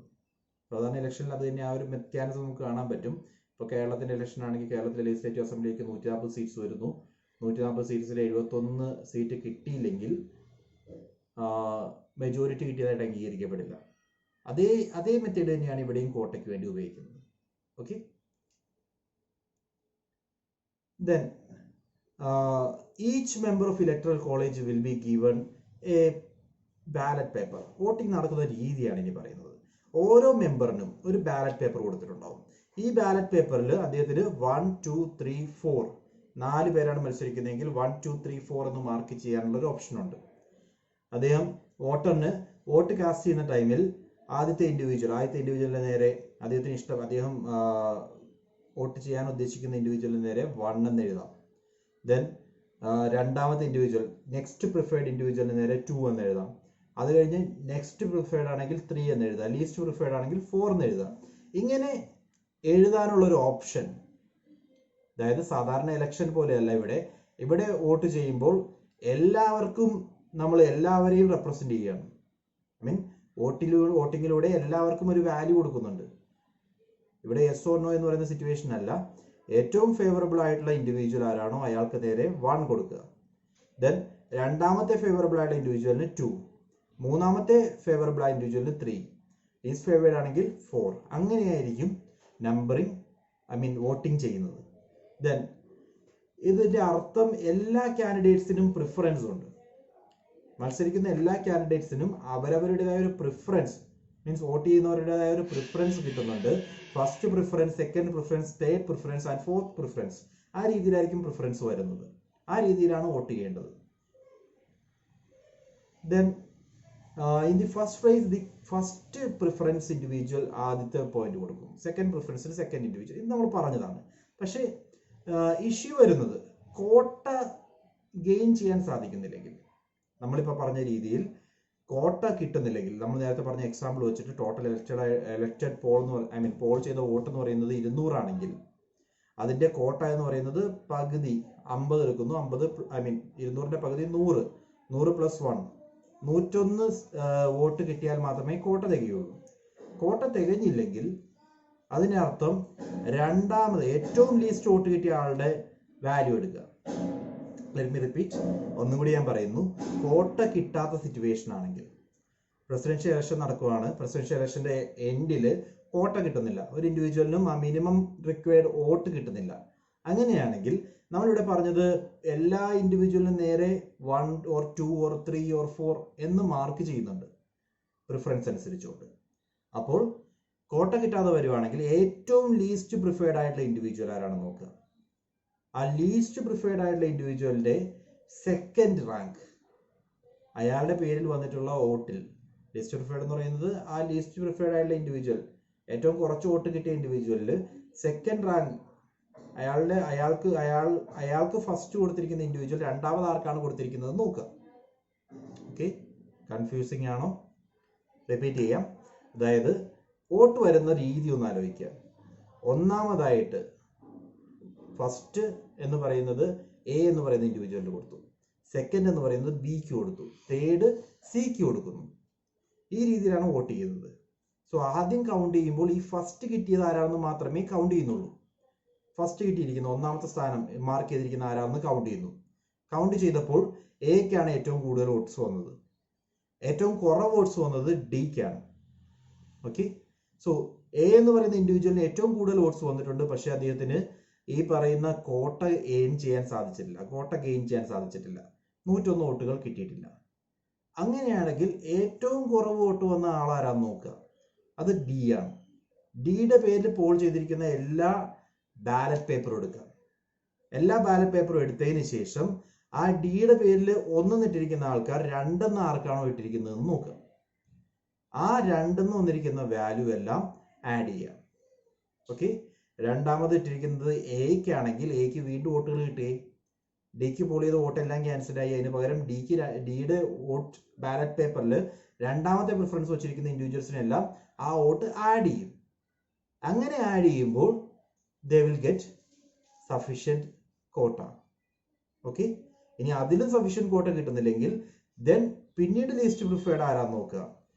സാധാരണ ഇലക്ഷനിൽ അത് തന്നെ ആ ഒരു മെക്കാനിസം നമുക്ക് കാണാൻ പറ്റും. ഇപ്പോൾ കേരളത്തിന്റെ ഇലക്ഷൻ ആണെങ്കിൽ കേരളത്തിലെ ലെജിസ്ലേറ്റീവ് അസംബ്ലിക്ക് 140 സീറ്റ്സ് വരുന്നു. 140 സീറ്റ്സിൽ 71 സീറ്റ് കിട്ടിയില്ലെങ്കിൽ മെജോറിറ്റി കിട്ടിയതായിട്ട് അംഗീകരിക്കപ്പെടില്ല. അതേ മെത്തേഡ് തന്നെയാണ് ഇവിടെയും കോട്ടയ്ക്ക് വേണ്ടി ഉപയോഗിക്കുന്നത്. Okay, then each member of electoral college will be given a ballot paper. Voting നടക്കുന്ന രീതിയാണ് ഇനി പറയുന്നത്. ഓരോ മെമ്പറിനും ഒരു ബാലറ്റ് പേപ്പർ കൊടുത്തിട്ടുണ്ടാവും. ഈ ബാലറ്റ് പേപ്പറിൽ അദ്ദേഹത്തിന് 1, 2, 3, 4 4 പേരാണ് മത്സരിക്കുന്നതെങ്കിൽ 1, 2, 3, 4 എന്ന് മാർക്ക് ചെയ്യാനുള്ള ഒരു ഓപ്ഷൻ ഉണ്ട്. അദ്ദേഹം വോട്ടറിന് വോട്ട് കാസ്റ്റ് ചെയ്യുന്ന ടൈമിൽ ആദ്യത്തെ ഇൻഡിവിജ്വലിന്റെ നേരെ അദ്ദേഹത്തിന് ഇഷ്ടം, അദ്ദേഹം വോട്ട് ചെയ്യാൻ ഉദ്ദേശിക്കുന്ന ഇൻഡിവിജ്വലിന് നേരെ 1 എന്ന് എഴുതാം. ദെൻ രണ്ടാമത്തെ ഇൻഡിവിജ്വൽ നെക്സ്റ്റ് പ്രിഫേർഡ് ഇൻഡിവിജ്വലിന് നേരെ 2 എന്ന് എഴുതാം. അത് കഴിഞ്ഞ് നെക്സ്റ്റ് പ്രിഫേർഡ് ആണെങ്കിൽ 3 എന്ന് എഴുതാം. ലീസ്റ്റ് പ്രിഫേർഡ് ആണെങ്കിൽ 4 എന്ന് എഴുതാം. ഇങ്ങനെ എഴുതാനുള്ള ഒരു ഓപ്ഷൻ, അതായത് സാധാരണ ഇലക്ഷൻ പോലെയല്ല ഇവിടെ വോട്ട് ചെയ്യുമ്പോൾ എല്ലാവർക്കും നമ്മൾ എല്ലാവരെയും റെപ്രസെന്റ് ചെയ്യുകയാണ്. ഐ മീൻ വോട്ടിങ്ങിലൂടെ എല്ലാവർക്കും ഒരു വാല്യൂ കൊടുക്കുന്നുണ്ട്. ഇവിടെ യെസ് ഓർ നോ എന്ന് പറയുന്ന സിറ്റുവേഷൻ അല്ല. ഏറ്റവും ഫേവറബിൾ ആയിട്ടുള്ള ഇൻഡിവിജ്വൽ ആരാണോ അയാൾക്ക് നേരെ 1 കൊടുക്കുക. ദെൻ രണ്ടാമത്തെ ഫേവറബിൾ ആയിട്ടുള്ള ഇൻഡിവിജ്വലിന് 2, മൂന്നാമത്തെ ഫേവറബിൾ ആയ ഇൻഡിവിജ്വലിന് 3, ഈസ് ഫേവേർഡ് ആണെങ്കിൽ 4. അങ്ങനെയായിരിക്കും നമ്പറിംഗ് വോട്ടിംഗ് ചെയ്യുന്നത്. ദെൻ ഇതിന്റെ അർത്ഥം എല്ലാ കാൻഡിഡേറ്റ്സിനും പ്രിഫറൻസ് ഉണ്ട്. മത്സരിക്കുന്ന എല്ലാ കാൻഡിഡേറ്റ്സിനും അവരവരുടേതായ ഒരു പ്രിഫറൻസ്, മീൻസ് വോട്ട് ചെയ്യുന്നവരുടേതായ ഒരു പ്രിഫറൻസ് കിട്ടുന്നുണ്ട്. First preference, second preference, third preference and fourth preference. ആ രീതിയിലായിരിക്കും പ്രിഫറൻസ് വരുന്നത്. ആ രീതിയിലാണ് വോട്ട് ചെയ്യേണ്ടത്. Then in the first phase the first preference individual ആദ്യത്തെ പോയിന്റ് കൊടുക്കും. സെക്കൻഡ് പ്രിഫറൻസിന് സെക്കൻഡ് ഇൻഡിവിജ്വൽ. ഇത് നമ്മൾ പറഞ്ഞതാണ്. പക്ഷേ ഇഷ്യൂ വരുന്നത് കോട്ട ഗെയിൻ ചെയ്യാൻ സാധിക്കുന്നില്ലെങ്കിൽ, നമ്മളിപ്പോൾ പറഞ്ഞ രീതിയിൽ കോട്ട കിട്ടുന്നില്ലെങ്കിൽ, നമ്മൾ നേരത്തെ പറഞ്ഞ എക്സാമ്പിൾ വെച്ചിട്ട് ടോട്ടൽ എലക്റ്റഡ് പോൾ ചെയ്ത വോട്ട് എന്ന് പറയുന്നത് 200 ആണെങ്കിൽ അതിന്റെ കോട്ട എന്ന് പറയുന്നത് പകുതി 50 എടുക്കുന്നു. 200ന്റെ പകുതി 100, 100 പ്ലസ് 1, 101 വോട്ട് കിട്ടിയാൽ മാത്രമേ കോട്ട തികയുള്ളൂ. കോട്ട തികഞ്ഞില്ലെങ്കിൽ അതിനർത്ഥം രണ്ടാമത് ഏറ്റവും ലീസ്റ്റ് വോട്ട് കിട്ടിയ ആളുടെ വാല്യൂ എടുക്കുക. ലെറ്റ് മീ റിപ്പീറ്റ്, ഒന്നും കൂടി ഞാൻ പറയുന്നു. കോട്ട കിട്ടാത്ത സിറ്റുവേഷൻ ആണെങ്കിൽ, പ്രസിഡൻഷ്യൽ ഇലക്ഷൻ നടക്കുകയാണ്, പ്രസിഡൻഷ്യൽ ഇലക്ഷന്റെ എൻഡിൽ കോട്ട കിട്ടുന്നില്ല, ഒരു ഇൻഡിവിജ്വലിനും ആ മിനിമം റിക്വയർഡ് വോട്ട് കിട്ടുന്നില്ല. അങ്ങനെയാണെങ്കിൽ നമ്മളിവിടെ പറഞ്ഞത് എല്ലാ ഇൻഡിവിജ്വലിനും നേരെ 1 or 2 or 3 or 4 എന്ന് മാർക്ക് ചെയ്യുന്നുണ്ട് പ്രിഫറൻസ് അനുസരിച്ചുകൊണ്ട്. അപ്പോൾ കോട്ട കിട്ടാതെ വരുവാണെങ്കിൽ ഏറ്റവും ലീസ്റ്റ് പ്രിഫേർഡ് ആയിട്ടുള്ള ഇൻഡിവിജ്വൽ ആരാണ് നോക്കുക. ആ ലീസ്റ്റ് പ്രിഫേർഡ് ആയിട്ടുള്ള ഇൻഡിവിജ്വലിന്റെ സെക്കൻഡ് റാങ്ക്, അയാളുടെ പേരിൽ വന്നിട്ടുള്ള വോട്ടിൽ, ലീസ്റ്റ് പ്രിഫേർഡ് എന്ന് പറയുന്നത് ആ ലീസ്റ്റ് പ്രിഫേർഡ് ആയിട്ടുള്ള ഇൻഡിവിജ്വൽ, ഏറ്റവും കുറച്ച് വോട്ട് കിട്ടിയ ഇൻഡിവിജ്വലില് സെക്കൻഡ് റാങ്ക്, അയാൾക്ക് ഫസ്റ്റ് കൊടുത്തിരിക്കുന്ന ഇൻഡിവിജ്വൽ രണ്ടാമത് ആർക്കാണ് കൊടുത്തിരിക്കുന്നത് നോക്കുക. ഓക്കെ, കൺഫ്യൂസിങ് ആണോ? റിപ്പീറ്റ് ചെയ്യാം. അതായത് വോട്ട് വരുന്ന രീതി ഒന്ന് ആലോചിക്കുക. ഒന്നാമതായിട്ട് ഫസ്റ്റ് എന്ന് പറയുന്നത് എ എന്ന് പറയുന്ന ഇൻഡിവിജ്വലിന് കൊടുത്തു, സെക്കൻഡ് എന്ന് പറയുന്നത് ബിക്ക് കൊടുത്തു, തേർഡ് സിക്ക് കൊടുക്കുന്നു. ഈ രീതിയിലാണ് വോട്ട് ചെയ്യുന്നത്. സോ ആദ്യം കൗണ്ട് ചെയ്യുമ്പോൾ ഈ ഫസ്റ്റ് കിട്ടിയത് ആരാണെന്ന് മാത്രമേ കൗണ്ട് ചെയ്യുന്നുള്ളൂ. ഫസ്റ്റ് കിട്ടിയിരിക്കുന്ന ഒന്നാമത്തെ സ്ഥാനം മാർക്ക് ചെയ്തിരിക്കുന്ന ആരാണെന്ന് കൗണ്ട് ചെയ്യുന്നു. കൗണ്ട് ചെയ്തപ്പോൾ എക്കാണ് ഏറ്റവും കൂടുതൽ വോട്ട്സ് വന്നത്, ഏറ്റവും കുറവ് വോട്ട്സ് വന്നത് ഡിക്കാണ്. ഓക്കെ, സോ എ എന്ന് പറയുന്ന ഇൻഡിവിജ്വലിന് ഏറ്റവും കൂടുതൽ വോട്ട്സ് വന്നിട്ടുണ്ട്, പക്ഷെ അദ്ദേഹത്തിന് ഈ പറയുന്ന കോട്ട ഗെയിൻ ചെയ്യാൻ സാധിച്ചിട്ടില്ല. 101 വോട്ടുകൾ കിട്ടിയിട്ടില്ല. അങ്ങനെയാണെങ്കിൽ ഏറ്റവും കുറവ് വോട്ട് വന്ന ആളാരാന്ന് നോക്കുക, അത് ഡി ആണ്. ഡിയുടെ പേരിൽ പോൾ ചെയ്തിരിക്കുന്ന എല്ലാ ബാലറ്റ് പേപ്പറും എടുക്കുക. എല്ലാ ബാലറ്റ് പേപ്പറും എടുത്തതിന് ശേഷം ആ ഡിയുടെ പേരിൽ 1 ഇട്ടിരിക്കുന്ന ആൾക്കാർ 2 ആർക്കാണോ ഇട്ടിരിക്കുന്നതെന്ന് നോക്കുക. ആ 2 വന്നിരിക്കുന്ന വാല്യൂ എല്ലാം ആഡ് ചെയ്യാം. ഓക്കെ, രണ്ടാമത് ഇട്ടിരിക്കുന്നത് എക്ക് ആണെങ്കിൽ എക്ക് വീണ്ടും വോട്ടുകൾ കിട്ടുകയെ, ഡിക്ക് പോൾ ചെയ്ത വോട്ടെല്ലാം ക്യാൻസൽ ആയി. അതിന് പകരം ഡിയുടെ വോട്ട് ബാലറ്റ് പേപ്പറിൽ രണ്ടാമത്തെ പ്രിഫറൻസ് വെച്ചിരിക്കുന്ന ഇൻഡിവിജ്വൽസിനെല്ലാം ആ വോട്ട് ആഡ് ചെയ്യും. അങ്ങനെ ആഡ് ചെയ്യുമ്പോൾ they will get sufficient quota. Okay, ഇനി അതിലും സഫീഷ്യന്റ് കോട്ട കിട്ടുന്നില്ലെങ്കിൽ ദെൻ പിന്നീട് ലീസ്റ്റ് പ്രിഫേർഡ് ആരാന്ന് നോക്കുക.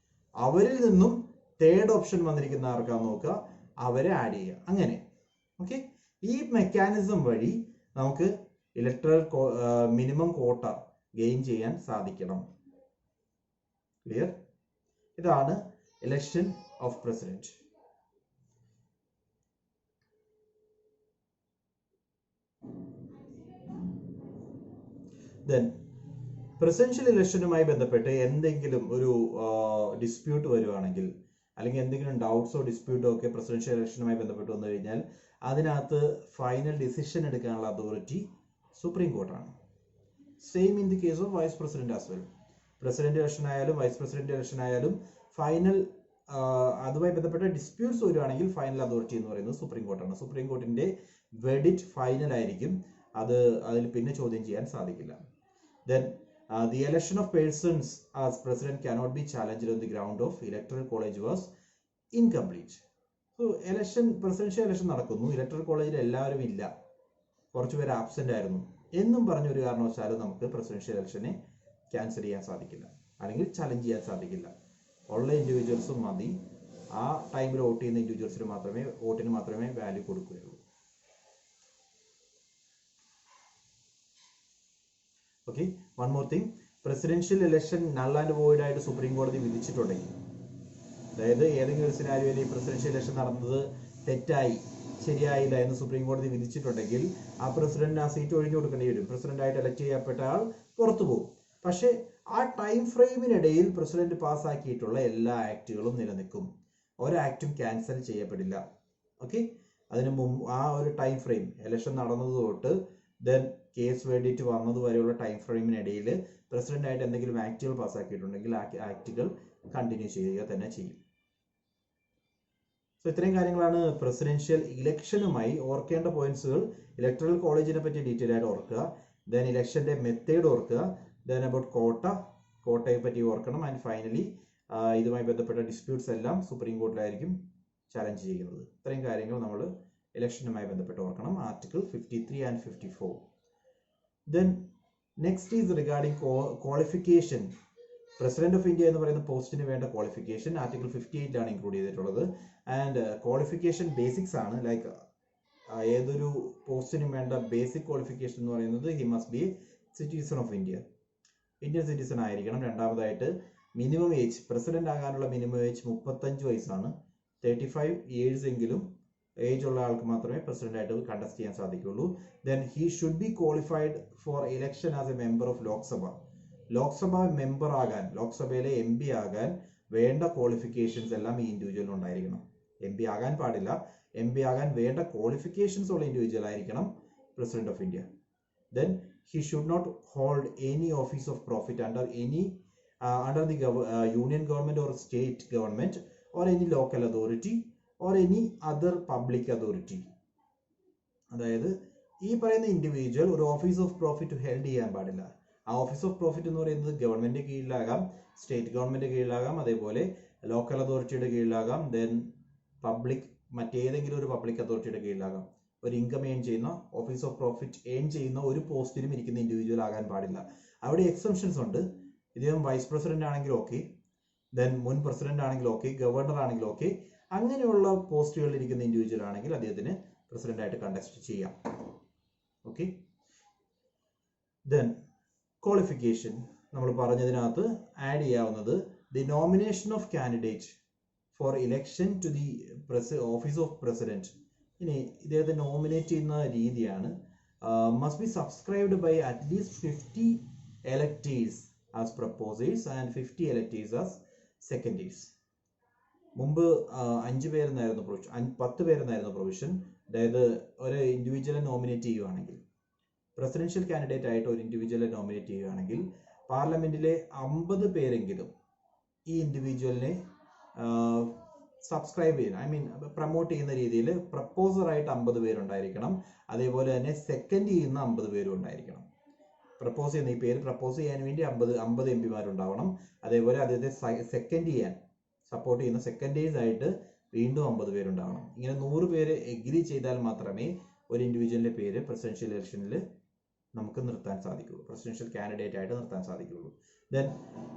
അവരിൽ നിന്നും തേർഡ് ഓപ്ഷൻ വന്നിരിക്കുന്ന ആർക്കാന്ന് നോക്കുക, അവരെ ആഡ് ചെയ്യുക. അങ്ങനെ ഓക്കെ, ഈ മെക്കാനിസം വഴി നമുക്ക് ഇലക്ട്രൽ മിനിമം കോട്ട ഗെയിൻ ചെയ്യാൻ സാധിക്കണം. ക്ലിയർ? ഇതാണ് election of president. Then presidential ഇലക്ഷനുമായി ബന്ധപ്പെട്ട് എന്തെങ്കിലും ഒരു ഡിസ്പ്യൂട്ട് വരുവാണെങ്കിൽ, അല്ലെങ്കിൽ എന്തെങ്കിലും ഡൗട്ട്സോ ഡിസ്പ്യൂട്ടോ ഒക്കെ പ്രസിഡൻഷ്യൽ ഇലക്ഷനുമായി ബന്ധപ്പെട്ട് വന്നു കഴിഞ്ഞാൽ അതിനകത്ത് ഫൈനൽ ഡിസിഷൻ എടുക്കാനുള്ള അതോറിറ്റി സുപ്രീം കോർട്ടാണ്. Same in the case of vice president as well. President election ആയാലും വൈസ് പ്രസിഡന്റ് ഇലക്ഷൻ ആയാലും ഫൈനൽ അതുമായി ബന്ധപ്പെട്ട ഡിസ്പ്യൂട്ട്സ് വരുവാണെങ്കിൽ ഫൈനൽ അതോറിറ്റി എന്ന് പറയുന്നത് സുപ്രീം കോർട്ടാണ്. സുപ്രീം കോർട്ടിന്റെ വെഡിറ്റ് ഫൈനൽ ആയിരിക്കും. അതിൽ പിന്നെ ചോദ്യം ചെയ്യാൻ സാധിക്കില്ല. Then the election of persons as president cannot be challenged on the ground of electoral college was incomplete. So presidential election നടക്കുന്നു, ഇലക്ടറൽ കോളേജിൽ എല്ലാവരും ഇല്ല, കുറച്ചുപേർ ആബ്സെന്റ് ആയിരുന്നു എന്നും പറഞ്ഞൊരു കാരണവശാലും നമുക്ക് പ്രസിഡൻഷ്യൽ ഇലക്ഷനെ ക്യാൻസൽ ചെയ്യാൻ സാധിക്കില്ല, അല്ലെങ്കിൽ ചലഞ്ച് ചെയ്യാൻ സാധിക്കില്ല. ഉള്ള ഇൻഡിവിജ്വൽസും മതി, ആ ടൈമിൽ വോട്ട് ചെയ്യുന്ന ഇൻഡിവിജ്വൽസിന് വോട്ടിന് മാത്രമേ വാല്യൂ കൊടുക്കുകയുള്ളൂ. Okay, one more thing, presidential election null and void ആയിട്ട് സുപ്രീം കോടതി വിധിച്ചിട്ടുണ്ടെങ്കിൽ, അതായത് ഏതെങ്കിലും ഒരു സിനാരിയോയിൽ ഈ പ്രസിഡൻഷ്യൽ ഇലക്ഷൻ നടന്നത് തെറ്റായി, ശരിയായില്ല എന്ന് സുപ്രീം കോടതി വിധിച്ചിട്ടുണ്ടെങ്കിൽ ആ പ്രസിഡന്റിന് ആ സീറ്റ് ഒഴിഞ്ഞു കൊടുക്കേണ്ടി വരും. പ്രസിഡന്റായിട്ട് എലക്ട് ചെയ്യപ്പെട്ട ആൾ പുറത്തു പോകും. പക്ഷേ ആ ടൈം ഫ്രെയിമിനിടയിൽ പ്രസിഡന്റ് പാസ്സാക്കിയിട്ടുള്ള എല്ലാ ആക്ടുകളും നിലനിൽക്കും. ഒരാക്റ്റും ക്യാൻസൽ ചെയ്യപ്പെടില്ല. ഓക്കെ, അതിന് മുമ്പ് ആ ഒരു ടൈം ഫ്രെയിം, ഇലക്ഷൻ നടന്നത് തൊട്ട് ദെൻ കേസ് വേണ്ടിയിട്ട് വന്നത് വരെയുള്ള ടൈം ഫ്രെയിമിനിടയിൽ പ്രസിഡന്റ് ആയിട്ട് എന്തെങ്കിലും ആക്ടുകൾ പാസ്സാക്കിയിട്ടുണ്ടെങ്കിൽ ആ ആക്ടുകൾ കണ്ടിന്യൂ ചെയ്യുക തന്നെ ചെയ്യും. സോ ഇത്രയും കാര്യങ്ങളാണ് പ്രസിഡൻഷ്യൽ ഇലക്ഷനുമായി ഓർക്കേണ്ട പോയിന്റ്സുകൾ. ഇലക്ടറൽ കോളേജിനെ പറ്റി ഡീറ്റെയിൽ ആയിട്ട് ഓർക്കുക. ദെൻ ഇലക്ഷന്റെ മെത്തേഡ് ഓർക്കുക. ദെൻ അബൌട്ട് കോട്ടയെ പറ്റി ഓർക്കണം. ആൻഡ് ഫൈനലി ഇതുമായി ബന്ധപ്പെട്ട ഡിസ്പ്യൂട്ട്സ് എല്ലാം സുപ്രീം കോർട്ടിലായിരിക്കും ചലഞ്ച് ചെയ്യുന്നത്. ഇത്രയും കാര്യങ്ങൾ നമ്മൾ ഇലക്ഷനുമായി ബന്ധപ്പെട്ട് ഓർക്കണം. Article 53 and 54. Then next is regarding qualification. President of India എന്ന് പറയുന്ന പോസ്റ്റിന് വേണ്ട ക്വാളിഫിക്കേഷൻ ആർട്ടിക്കിൾ 58 ആണ് ഇൻക്ലൂഡ് ചെയ്തിട്ടുള്ളത്. ആൻഡ് ക്വാളിഫിക്കേഷൻ ബേസിക്സ് ആണ്. ലൈക്ക് ഏതൊരു പോസ്റ്റിനും വേണ്ട ബേസിക് ക്വാളിഫിക്കേഷൻ എന്ന് പറയുന്നത് he must be citizen of India, Indian citizen ആയിരിക്കണം. രണ്ടാമതായിട്ട് മിനിമം ഏജ്, പ്രസിഡന്റ് ആകാനുള്ള മിനിമം ഏജ് 35 വയസ്സാണ്. 35 years എങ്കിലും ഏജ് ഉള്ള ആൾക്ക് മാത്രമേ പ്രസിഡന്റ് ആയിട്ട് കണ്ടസ്റ്റ് ചെയ്യാൻ സാധിക്കുള്ളൂ. Then he should be qualified four election as A member of Lok Sabha. Lok Sabha member ആകാൻ, ലോക്സഭയിലെ MP ആകാൻ വേണ്ട ക്വാളിഫിക്കേഷൻസ് എല്ലാം ഈ ഇൻഡിവിജ്വലിന് ഉണ്ടായിരിക്കണം. MP ആകാൻ പാടില്ല, MP ആകാൻ വേണ്ട ക്വാളിഫിക്കേഷൻസ് ഉള്ള ഇൻഡിവിജ്വൽ ആയിരിക്കണം president of India. Then he should not hold any office of profit under the union government or state government or any local authority or any other public authority. അതായത് ഈ പറയുന്ന individual ഒരു office of profit held ചെയ്യാൻ പാടില്ല. ആ office of profit എന്ന് പറയുന്നത് government കീഴിലാകാം, state government കീഴിലാകാം, അതേപോലെ ലോക്കൽ അതോറിറ്റിയുടെ കീഴിലാകാം, ദെൻ മറ്റേതെങ്കിലും ഒരു പബ്ലിക് അതോറിറ്റിയുടെ കീഴിലാകാം. ഒരു ഇൻകം ഏൺ ചെയ്യുന്ന, ഓഫീസ് ഓഫ് പ്രോഫിറ്റ് ഏൺ ചെയ്യുന്ന ഒരു പോസ്റ്റിലും ഇരിക്കുന്ന ഇൻഡിവിജ്വൽ ആകാൻ പാടില്ല. അവിടെ എക്സംഷൻസ് ഉണ്ട്. ഇദ്ദേഹം വൈസ് പ്രസിഡന്റ് ആണെങ്കിൽ ഓക്കെ, ദെൻ മുൻ പ്രസിഡന്റ് ആണെങ്കിൽ ഓക്കെ, ഗവർണർ ആണെങ്കിൽ ഓക്കെ, അങ്ങനെയുള്ള പോസ്റ്റുകളിൽ ഇരിക്കുന്ന ഇൻഡിവിജ്വൽ ആണെങ്കിൽ അദ്ദേഹത്തിന് പ്രസിഡന്റ് ആയിട്ട് കണ്ടസ്റ്റ് ചെയ്യാം. ഓക്കെ, ദെൻ ക്വാളിഫിക്കേഷൻ നമ്മൾ പറഞ്ഞതിനകത്ത് ആഡ് ചെയ്യാവുന്നത് the nomination of candidate for election to the office of president. ഇനി ഇദ്ദേഹത്തെ നോമിനേറ്റ് ചെയ്യുന്ന രീതിയാണ് must be subscribed by at least 50 electors as proposers and 50 electors as seconders. മുമ്പ് 5 പേരെന്നായിരുന്നു പ്രൊവിഷൻ, 10 പേരെന്നായിരുന്നു പ്രൊവിഷൻ. അതായത് ഒരു ഇൻഡിവിജ്വലെ നോമിനേറ്റ് ചെയ്യുകയാണെങ്കിൽ, പ്രസിഡൻഷ്യൽ കാൻഡിഡേറ്റ് ആയിട്ട് ഒരു ഇൻഡിവിജ്വലെ നോമിനേറ്റ് ചെയ്യുകയാണെങ്കിൽ പാർലമെന്റിലെ 50 പേരെങ്കിലും ഈ ഇൻഡിവിജ്വലിനെ സബ്സ്ക്രൈബ് ചെയ്യുന്ന, പ്രൊമോട്ട് ചെയ്യുന്ന രീതിയിൽ പ്രപ്പോസറായിട്ട് 50 പേരുണ്ടായിരിക്കണം. അതേപോലെ തന്നെ സെക്കൻഡ് ചെയ്യുന്ന 50 പേരും ഉണ്ടായിരിക്കണം. പ്രപ്പോസ് ചെയ്യുന്ന ഈ പേര് പ്രപ്പോസ് ചെയ്യാൻ വേണ്ടി 50 എം പിമാരുണ്ടാവണം. അതേപോലെ അദ്ദേഹത്തെ സെക്കൻഡ് ചെയ്യാൻ സപ്പോർട്ട് ചെയ്യുന്ന സെക്കൻഡേഴ്സ് ആയിട്ട് വീണ്ടും 50 പേരുണ്ടാവണം. ഇങ്ങനെ 100 പേര് എഗ്രി ചെയ്താൽ മാത്രമേ ഒരു ഇൻഡിവിജ്വലിന്റെ പേര് പ്രസിഡൻഷ്യൽ ഇലക്ഷനിൽ നമുക്ക് നിർത്താൻ സാധിക്കുള്ളൂ, പ്രസിഡൻഷ്യൽ കാൻഡിഡേറ്റ് ആയിട്ട് നിർത്താൻ സാധിക്കുള്ളൂ. ദെൻ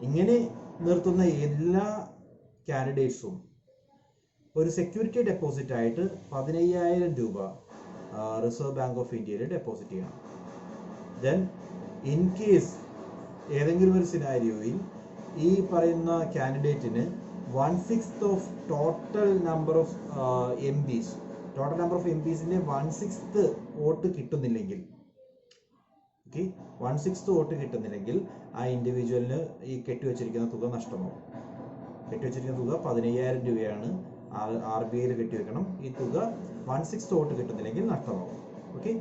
ഇങ്ങനെ നിർത്തുന്ന എല്ലാ കാൻഡിഡേറ്റ്സും ഒരു സെക്യൂരിറ്റി ഡെപ്പോസിറ്റ് ആയിട്ട് 15,000 രൂപ റിസർവ് ബാങ്ക് ഓഫ് ഇന്ത്യയിൽ ഡെപ്പോസിറ്റ് ചെയ്യണം. ദെൻ ഇൻ കേസ് ഏതെങ്കിലും ഒരു സിനാരിയോയിൽ ഈ പറയുന്ന കാൻഡിഡേറ്റിന് 1/6 of total number of MPs, total number of എം പിസിന്റെ 1/6 വോട്ട് കിട്ടുന്നില്ലെങ്കിൽ, 1/6 വോട്ട് കിട്ടുന്നില്ലെങ്കിൽ ആ ഇൻഡിവിജ്വലിന് ഈ കെട്ടിവെച്ചിരിക്കുന്ന തുക നഷ്ടമാവും. കെട്ടിവെച്ചിരിക്കുന്ന തുക 15,000 രൂപയാണ്. RBIയിൽ കെട്ടിവെക്കണം. ഈ തുക 1/6 വോട്ട് കിട്ടുന്നില്ലെങ്കിൽ നഷ്ടമാവും. ഓക്കെ.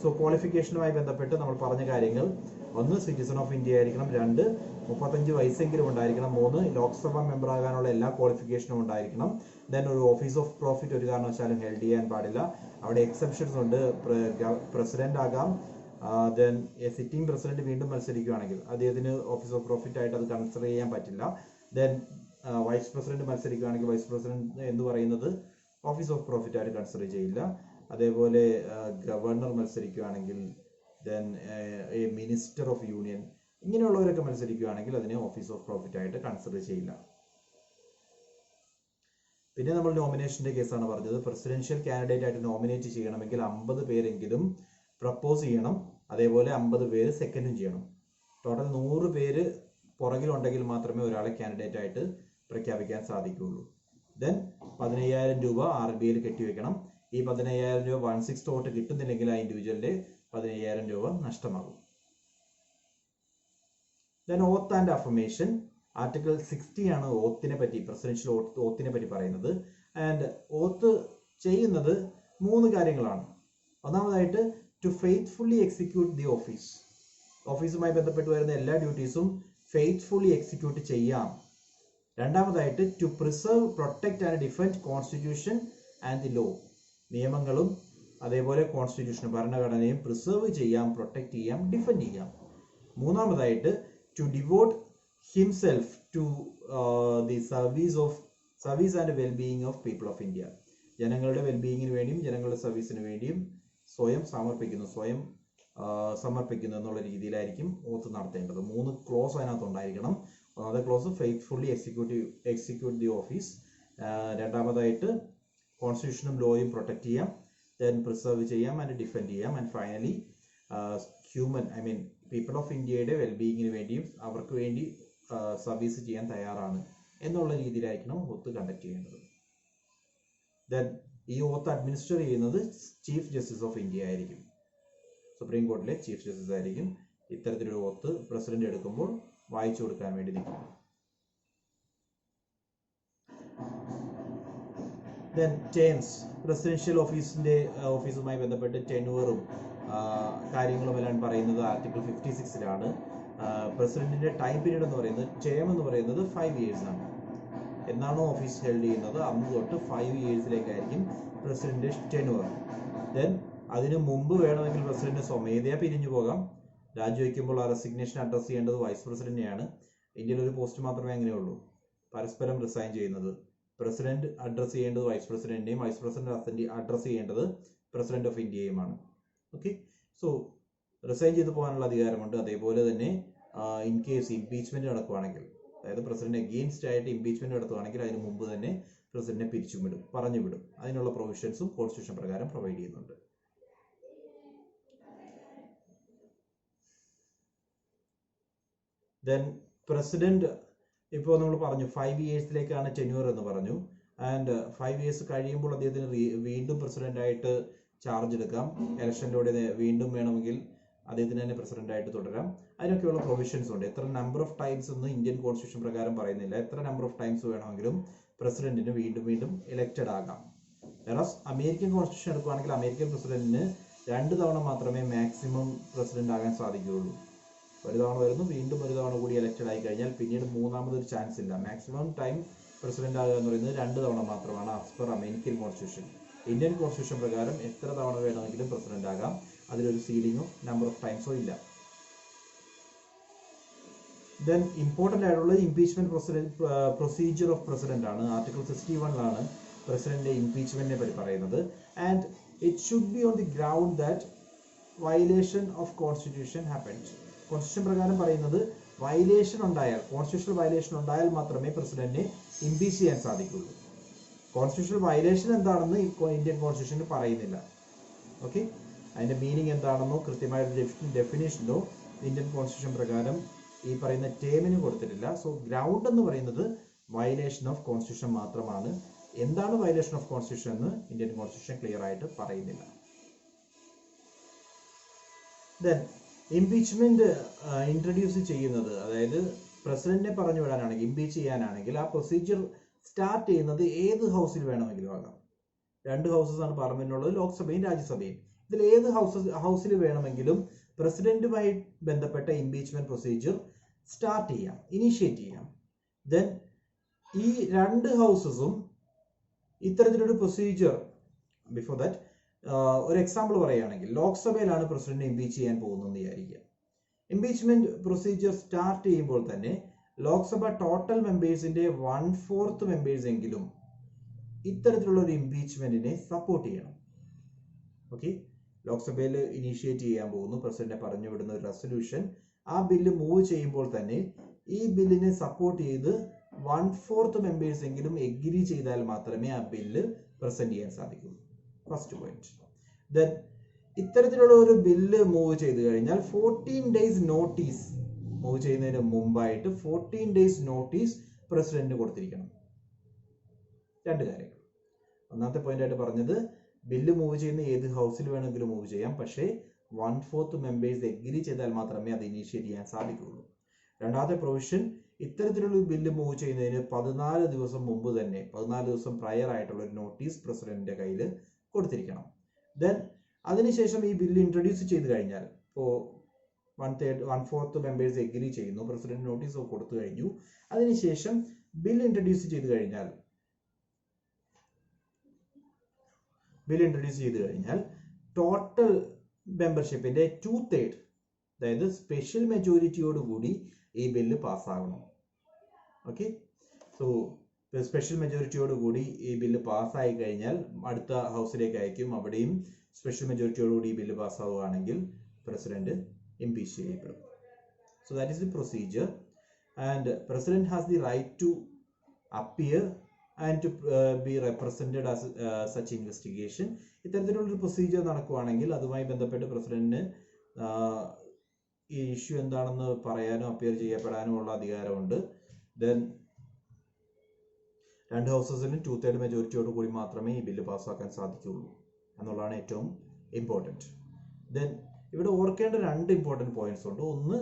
സോ ക്വാളിഫിക്കേഷനുമായി ബന്ധപ്പെട്ട് നമ്മൾ പറഞ്ഞ കാര്യങ്ങൾ: 1 സിറ്റിസൺ ഓഫ് ഇന്ത്യ ആയിരിക്കണം, 2 35 വയസ്സെങ്കിലും ഉണ്ടായിരിക്കണം, 3 ലോക്സഭാ മെമ്പർ ആകാനുള്ള എല്ലാ ക്വാളിഫിക്കേഷനും ഉണ്ടായിരിക്കണം. ദെൻ ഒരു ഓഫീസ് ഓഫ് പ്രോഫിറ്റ് ഒരു കാരണവശാലും ഹെൽഡ് ചെയ്യാൻ പാടില്ല. അവിടെ എക്സെപ്ഷൻസ് ഉണ്ട്. പ്രസിഡന്റ് ആകാം. ദെൻ സിറ്റിംഗ് പ്രസിഡന്റ് വീണ്ടും മത്സരിക്കുകയാണെങ്കിൽ അദ്ദേഹത്തിന് ഓഫീസ് ഓഫ് പ്രോഫിറ്റ് ആയിട്ട് അത് കൺസിഡർ ചെയ്യാൻ പറ്റില്ല. ദെൻ വൈസ് പ്രസിഡന്റ് മത്സരിക്കുകയാണെങ്കിൽ വൈസ് പ്രസിഡന്റ് എന്ന് പറയുന്നത് ഓഫീസ് ഓഫ് പ്രോഫിറ്റ് ആയിട്ട് കൺസിഡർ ചെയ്യില്ല. അതേപോലെ ഗവർണർ മത്സരിക്കുകയാണെങ്കിൽ, ദെൻ മിനിസ്റ്റർ ഓഫ് യൂണിയൻ, ഇങ്ങനെയുള്ളവരൊക്കെ മത്സരിക്കുകയാണെങ്കിൽ അതിനെ ഓഫീസ് ഓഫ് പ്രോഫിറ്റ് ആയിട്ട് കൺസിഡർ ചെയ്യില്ല. പിന്നെ നമ്മൾ നോമിനേഷന്റെ കേസാണ് പറഞ്ഞത്. പ്രസിഡൻഷ്യൽ കാൻഡിഡേറ്റ് ആയിട്ട് നോമിനേറ്റ് ചെയ്യണമെങ്കിൽ 50 പേരെങ്കിലും പ്രപ്പോസ് ചെയ്യണം. അതേപോലെ 50 പേര് സെക്കൻഡും ചെയ്യണം. ടോട്ടൽ 100 പേര് പുറകിലുണ്ടെങ്കിൽ മാത്രമേ ഒരാളെ കാൻഡിഡേറ്റ് ആയിട്ട് പ്രഖ്യാപിക്കാൻ സാധിക്കുകയുള്ളൂ. ദെൻ 15,000 രൂപ RBIയിൽ കെട്ടിവെക്കണം. ഈ 15,000 രൂപ 1/6 വോട്ട് കിട്ടുന്നില്ലെങ്കിൽ ആ ഇൻഡിവിജ്വലിന്റെ 15,000 രൂപ നഷ്ടമാകും. Then oath and affirmation. Article 60 ആണ് ഓത്തിനെ പറ്റി, പ്രസിഡൻഷ്യൽ ഓത്തിനെ പറ്റി പറയുന്നത്. ആൻഡ് ഓത്ത് ചെയ്യുന്നത് 3 കാര്യങ്ങളാണ്. ഒന്നാമതായിട്ട് to faithfully execute the office. ഓഫീസുമായി ബന്ധപ്പെട്ട് വരുന്ന എല്ലാ ഡ്യൂട്ടീസും ഫെയ്ത്ത്ഫുള്ളി എക്സിക്യൂട്ട് ചെയ്യാം. രണ്ടാമതായിട്ട് to preserve, protect and defend constitution and the law. നിയമങ്ങളും അതേപോലെ കോൺസ്റ്റിറ്റ്യൂഷനും ഭരണഘടനയും പ്രിസർവ് ചെയ്യാം, പ്രൊട്ടക്ട് ചെയ്യാം, ഡിഫെൻഡ് ചെയ്യാം. മൂന്നാമതായിട്ട് to devote himself to the service and wellbeing of people of India. ജനങ്ങളുടെ വെൽബീയിങ്ങിന് വേണ്ടിയും ജനങ്ങളുടെ സർവീസിന് വേണ്ടിയും സ്വയം സമർപ്പിക്കുന്നു എന്നുള്ള രീതിയിലായിരിക്കും ഓത്ത് നടത്തേണ്ടത്. 3 ക്ലോസ് അതിനകത്ത് ഉണ്ടായിരിക്കണം. ഒന്നാമത്തെ close faithfully execute the office. രണ്ടാമതായിട്ട് കോൺസ്റ്റിറ്റ്യൂഷനും ലോയും പ്രൊട്ടക്ട് ചെയ്യാം, ദെൻ പ്രിസർവ് ചെയ്യാം ആൻഡ് ഡിഫെൻഡ് ചെയ്യാം. ആൻഡ് ഫൈനലി പീപ്പിൾ ഓഫ് ഇന്ത്യയുടെ വെൽബീയിങ്ങിന് വേണ്ടിയും അവർക്ക് വേണ്ടി സർവീസ് ചെയ്യാൻ തയ്യാറാണ് എന്നുള്ള രീതിയിലായിരിക്കണം ഓത്ത് കണ്ടക്ട് ചെയ്യേണ്ടത്. ദെൻ ഈ ഓത്ത് അഡ്മിനിസ്റ്റർ ചെയ്യുന്നത് ചീഫ് ജസ്റ്റിസ് ഓഫ് ഇന്ത്യ ആയിരിക്കും. സുപ്രീം കോടതിയിലെ ചീഫ് ജസ്റ്റിസ് ആയിരിക്കും ഇത്തരത്തിലൊരു ഓത്ത് പ്രസിഡന്റ് എടുക്കുമ്പോൾ വായിച്ചു കൊടുക്കാൻ വേണ്ടി നിൽക്കും. Then terms. പ്രസിഡൻഷ്യൽ ഓഫീസുമായി ബന്ധപ്പെട്ട് ടെന്യൂറും കാര്യങ്ങളും എല്ലാം പറയുന്നത് ആർട്ടിക്കിൾ 56 പ്രസിഡന്റിന്റെ ടൈം പീരീഡ് എന്ന് പറയുന്നത്, ടേം എന്ന് പറയുന്നത് 5 years ആണ്. എന്നാണോ ഓഫീസ് ഹെൽഡ് ചെയ്യുന്നത് അന്ന് തൊട്ട് 5 yearsലേക്കായിരിക്കും പ്രസിഡന്റ് ടെന്യൂർ. ദെൻ അതിന് മുമ്പ് വേണമെങ്കിൽ പ്രസിഡന്റ് സ്വമേധയാ പിരിഞ്ഞു പോകാം. രാജിവെക്കുമ്പോൾ ആ റെസിഗ്നേഷൻ അഡ്രസ് ചെയ്യേണ്ടത് വൈസ് പ്രസിഡന്റിനെയാണ്. ഇന്ത്യയിൽ ഒരു പോസ്റ്റ് മാത്രമേ അങ്ങനെയുള്ളൂ, പരസ്പരം റിസൈൻ ചെയ്യുന്നത്. പ്രസിഡന്റ് അഡ്രസ് ചെയ്യേണ്ടത് വൈസ് പ്രസിഡന്റിനെയും വൈസ് പ്രസിഡന്റ് അഡ്രസ് ചെയ്യേണ്ടത് പ്രസിഡന്റ് ഓഫ് ഇന്ത്യയുമാണ്. ഓക്കെ. സോ റിസൈൻ ചെയ്ത് പോകാനുള്ള അധികാരമുണ്ട്. അതേപോലെ തന്നെ ഇൻ കേസ് ഇംപീച്ച്മെന്റ് നടക്കുകയാണെങ്കിൽ, അതായത് പ്രസിഡന്റ് അഗെയിൻസ്റ്റ് ആയിട്ട് ഇംപീച്ച്മെന്റ് നടത്തുകയാണെങ്കിൽ അതിന് മുമ്പ് തന്നെ പ്രസിഡന്റിനെ പറഞ്ഞുവിടും. അതിനുള്ള പ്രൊവിഷൻസും കോൺസ്റ്റിറ്റ്യൂഷൻ പ്രകാരം പ്രൊവൈഡ് ചെയ്യുന്നുണ്ട്. ദെൻ പ്രസിഡന്റ് ഇപ്പോൾ നമ്മൾ പറഞ്ഞു 5 yearsലേക്കാണ് ടെന്യൂർ എന്ന് പറഞ്ഞു. ആൻഡ് 5 years കഴിയുമ്പോൾ അദ്ദേഹത്തിന് വീണ്ടും പ്രസിഡന്റ് ആയിട്ട് ചാർജ് എടുക്കാം. ഇലക്ഷനിലൂടെ വീണ്ടും വേണമെങ്കിൽ അദ്ദേഹത്തിന് തന്നെ പ്രസിഡന്റ് ആയിട്ട് തുടരാം. അതിനൊക്കെയുള്ള പ്രൊവിഷൻസ് ഉണ്ട്. എത്ര നമ്പർ ഓഫ് ടൈംസ് എന്ന് ഇന്ത്യൻ കോൺസ്റ്റിറ്റ്യൂഷൻ പ്രകാരം പറയുന്നില്ല. എത്ര നമ്പർ ഓഫ് ടൈംസ് വേണമെങ്കിലും പ്രസിഡന്റിന് വീണ്ടും ഇലക്റ്റഡ് ആകാം. അമേരിക്കൻ കോൺസ്റ്റിറ്റ്യൂഷൻ എടുക്കുകയാണെങ്കിൽ അമേരിക്കൻ പ്രസിഡന്റിന് 2 തവണ മാത്രമേ മാക്സിമം പ്രസിഡന്റ് ആകാൻ സാധിക്കുകയുള്ളൂ. ഒരു തവണ വരുന്നു, വീണ്ടും ഒരു തവണ കൂടി ഇലക്റ്റഡ് ആയി കഴിഞ്ഞാൽ പിന്നീട് മൂന്നാമതൊരു ചാൻസ് ഇല്ല. മാക്സിമം ടൈം പ്രസിഡന്റ് ആകുക എന്ന് പറയുന്നത് 2 തവണ മാത്രമാണ് as per American constitution. Indian constitution പ്രകാരം എത്ര തവണ വേണമെങ്കിലും പ്രസിഡന്റ് ആകാം. അതിലൊരു സീലിങ്ങോ നമ്പർ ഓഫ് ടൈംസോ ഇല്ല. ദെൻ ഇമ്പോർട്ടൻ്റ് ആയിട്ടുള്ളത് ഇംപീച്ച്മെന്റ് പ്രൊസീജിയർ ഓഫ് പ്രസിഡന്റ് ആണ്. ആർട്ടിക്കിൾ 61 പ്രസിഡന്റിന്റെ ഇംപീച്ച്മെന്റിനെ പറ്റി പറയുന്നത്. And it should be on the ground that violation of constitution happened. Constitution പ്രകാരം പറയുന്നത് വയലേഷൻ ഉണ്ടായാൽ, കോൺസ്റ്റിറ്റ്യൂഷണൽ വയലേഷൻ ഉണ്ടായാൽ മാത്രമേ പ്രസിഡന്റിനെ ഇംപീച്ച് ചെയ്യാൻ സാധിക്കുള്ളൂ. കോൺസ്റ്റിറ്റ്യൂഷണൽ വയലേഷൻ എന്താണെന്ന് ഇന്ത്യൻ കോൺസ്റ്റിറ്റ്യൂഷനിൽ പറയുന്നില്ല. ഓക്കെ, അതിന്റെ മീനിങ് എന്താണെന്നോ കൃത്യമായ ഡെഫിനേഷനോ ഇന്ത്യൻ കോൺസ്റ്റിറ്റ്യൂഷൻ പ്രകാരം ഈ പറയുന്ന ടേമിന് കൊടുത്തിട്ടില്ല. സോ ഗ്രൗണ്ട് എന്ന് പറയുന്നത് വയലേഷൻ ഓഫ് കോൺസ്റ്റിറ്റ്യൂഷൻ മാത്രമാണ്. എന്താണ് വയലേഷൻ ഓഫ് കോൺസ്റ്റിറ്റ്യൂഷൻ എന്ന് ഇന്ത്യൻ കോൺസ്റ്റിറ്റ്യൂഷൻ ക്ലിയർ ആയിട്ട് പറയുന്നില്ല. ദെൻ ഇംപീച്ച്മെന്റ് ഇൻട്രൊഡ്യൂസ് ചെയ്യുന്നത്, അതായത് പ്രസിഡന്റിനെ പറഞ്ഞു വിടാനാണെങ്കിൽ, ഇംപീച്ച് ചെയ്യാനാണെങ്കിൽ ആ പ്രൊസീജിയർ സ്റ്റാർട്ട് ചെയ്യുന്നത് ഏത് ഹൗസിൽ വേണമെങ്കിലും ആകാം. 2 ഹൗസസ് ആണ് പാർലമെന്റിനുള്ളത്, ലോക്സഭയും രാജ്യസഭയും. ഇതിൽ ഏത് ഹൗസിൽ വേണമെങ്കിലും പ്രസിഡന്റുമായി ബന്ധപ്പെട്ട ഇംപീച്ച്മെന്റ് പ്രൊസീജിയർ സ്റ്റാർട്ട് ചെയ്യാം, ഇനീഷ്യേറ്റ് ചെയ്യാം. ദെൻ ഈ 2 ഹൗസസും ഇത്തരത്തിലൊരു പ്രൊസീജിയർ, ബിഫോർ ദാറ്റ് ഒരു എക്സാമ്പിൾ പറയുകയാണെങ്കിൽ, ലോക്സഭയിലാണ് പ്രസിഡന്റ് ഇംപീച്ച് ചെയ്യാൻ പോകുന്നതെന്ന് വിചാരിക്കുക. ഇംപീച്ച്മെന്റ് പ്രൊസീജിയർ സ്റ്റാർട്ട് ചെയ്യുമ്പോൾ തന്നെ ലോക്സഭ ടോട്ടൽ മെമ്പേഴ്സിന്റെ 1/4 മെമ്പേഴ്സ് എങ്കിലും ഇത്തരത്തിലുള്ള ഒരു ഇംപീച്ച്മെന്റിനെ സപ്പോർട്ട് ചെയ്യണം. ഓക്കെ, ലോക്സഭയിൽ ഇനീഷ്യേറ്റ് ചെയ്യാൻ പോകുന്നു, പ്രസിഡന്റിനെ പറഞ്ഞു വിടുന്ന ഒരു റെസൊല്യൂഷൻ, ആ ബില്ല് മൂവ് ചെയ്യുമ്പോൾ തന്നെ ഈ ബില്ലിനെ സപ്പോർട്ട് ചെയ്ത് 1/4 മെമ്പേഴ്സ് എങ്കിലും എഗ്രി ചെയ്താൽ മാത്രമേ ആ ബില്ല് പ്രസന്റ് ചെയ്യാൻ സാധിക്കൂ. First point. ദെൻ ഇത്തരത്തിലുള്ള ഒരു ബില്ല് മൂവ് ചെയ്ത് കഴിഞ്ഞാൽ 14 ഡേയ്സ് നോട്ടീസ്, മൂവ് ചെയ്യുന്നതിന് മുമ്പായിട്ട് 14 ഡേയ്സ് നോട്ടീസ് പ്രസിഡന്റിന് കൊടുത്തിരിക്കണം. 2 കാര്യങ്ങൾ. ഒന്നാമത്തെ പോയിന്റ് ആയിട്ട് പറഞ്ഞത്, ബില്ല് മൂവ് ചെയ്യുന്ന ഏത് ഹൗസിൽ വേണമെങ്കിലും മൂവ് ചെയ്യാം, പക്ഷേ 1/4 മെമ്പേഴ്സ് എഗ്രി ചെയ്താൽ മാത്രമേ അത് ഇനീഷ്യേറ്റ് ചെയ്യാൻ സാധിക്കുകയുള്ളൂ. രണ്ടാമത്തെ പ്രൊവിഷൻ, ഇത്തരത്തിലുള്ള ബില്ല് മൂവ് ചെയ്യുന്നതിന് 14 ദിവസം മുമ്പ് തന്നെ, 14 ദിവസം പ്രയർ ആയിട്ടുള്ള ഒരു നോട്ടീസ് പ്രസിഡന്റിന്റെ കയ്യിൽ കൊടുത്തിരിക്കണം. ദെൻ അതിനുശേഷം ഈ ബില്ല് ഇൻട്രൊഡ്യൂസ് ചെയ്ത് കഴിഞ്ഞാൽ, ഇപ്പോൾ 1/4 മെമ്പേഴ്സ് എഗ്രി ചെയ്യുന്നു, പ്രസിഡന്റ് നോട്ടീസ് കൊടുത്തു കഴിഞ്ഞു, അതിനുശേഷം ബിൽ ഇൻട്രൊഡ്യൂസ് ചെയ്ത് കഴിഞ്ഞാൽ ടോട്ടൽ മെമ്പർഷിപ്പിന്റെ 2/3, അതായത് സ്പെഷ്യൽ മെജോറിറ്റിയോടുകൂടി ഈ ബില്ല് പാസ്സാകണം. ഓക്കെ, സോ സ്പെഷ്യൽ മെജോറിറ്റിയോടുകൂടി ഈ ബില്ല് പാസ്സായി കഴിഞ്ഞാൽ അടുത്ത ഹൗസിലേക്ക് അയക്കും, അവിടെയും സ്പെഷ്യൽ മെജോറിറ്റിയോടുകൂടി ഈ ബില്ല് പാസ്സാവുകയാണെങ്കിൽ പ്രസിഡന്റ് ഇംപീച്ച് ചെയ്യപ്പെടും. So that is the procedure. And president has the right to appear and to be represented as such investigation. ഇത്തരത്തിലുള്ളൊരു പ്രൊസീജിയർ നടക്കുകയാണെങ്കിൽ അതുമായി ബന്ധപ്പെട്ട് പ്രസിഡന്റിന് ഈ ഇഷ്യൂ എന്താണെന്ന് പറയാനും അപ്പിയർ ചെയ്യപ്പെടാനും ഉള്ള അധികാരമുണ്ട്. ദെൻ 2 ഹൗസസിലും 2/3 മെജോറിറ്റിയോട് കൂടി മാത്രമേ ഈ ബില്ല് പാസ്സാക്കാൻ സാധിക്കുകയുള്ളൂ എന്നുള്ളതാണ് ഏറ്റവും ഇമ്പോർട്ടൻറ്റ്. ദെൻ ഇവിടെ ഓർക്കേണ്ട 2 ഇമ്പോർട്ടൻറ്റ് പോയിന്റ്സ് ഉണ്ട്. ഒന്ന്,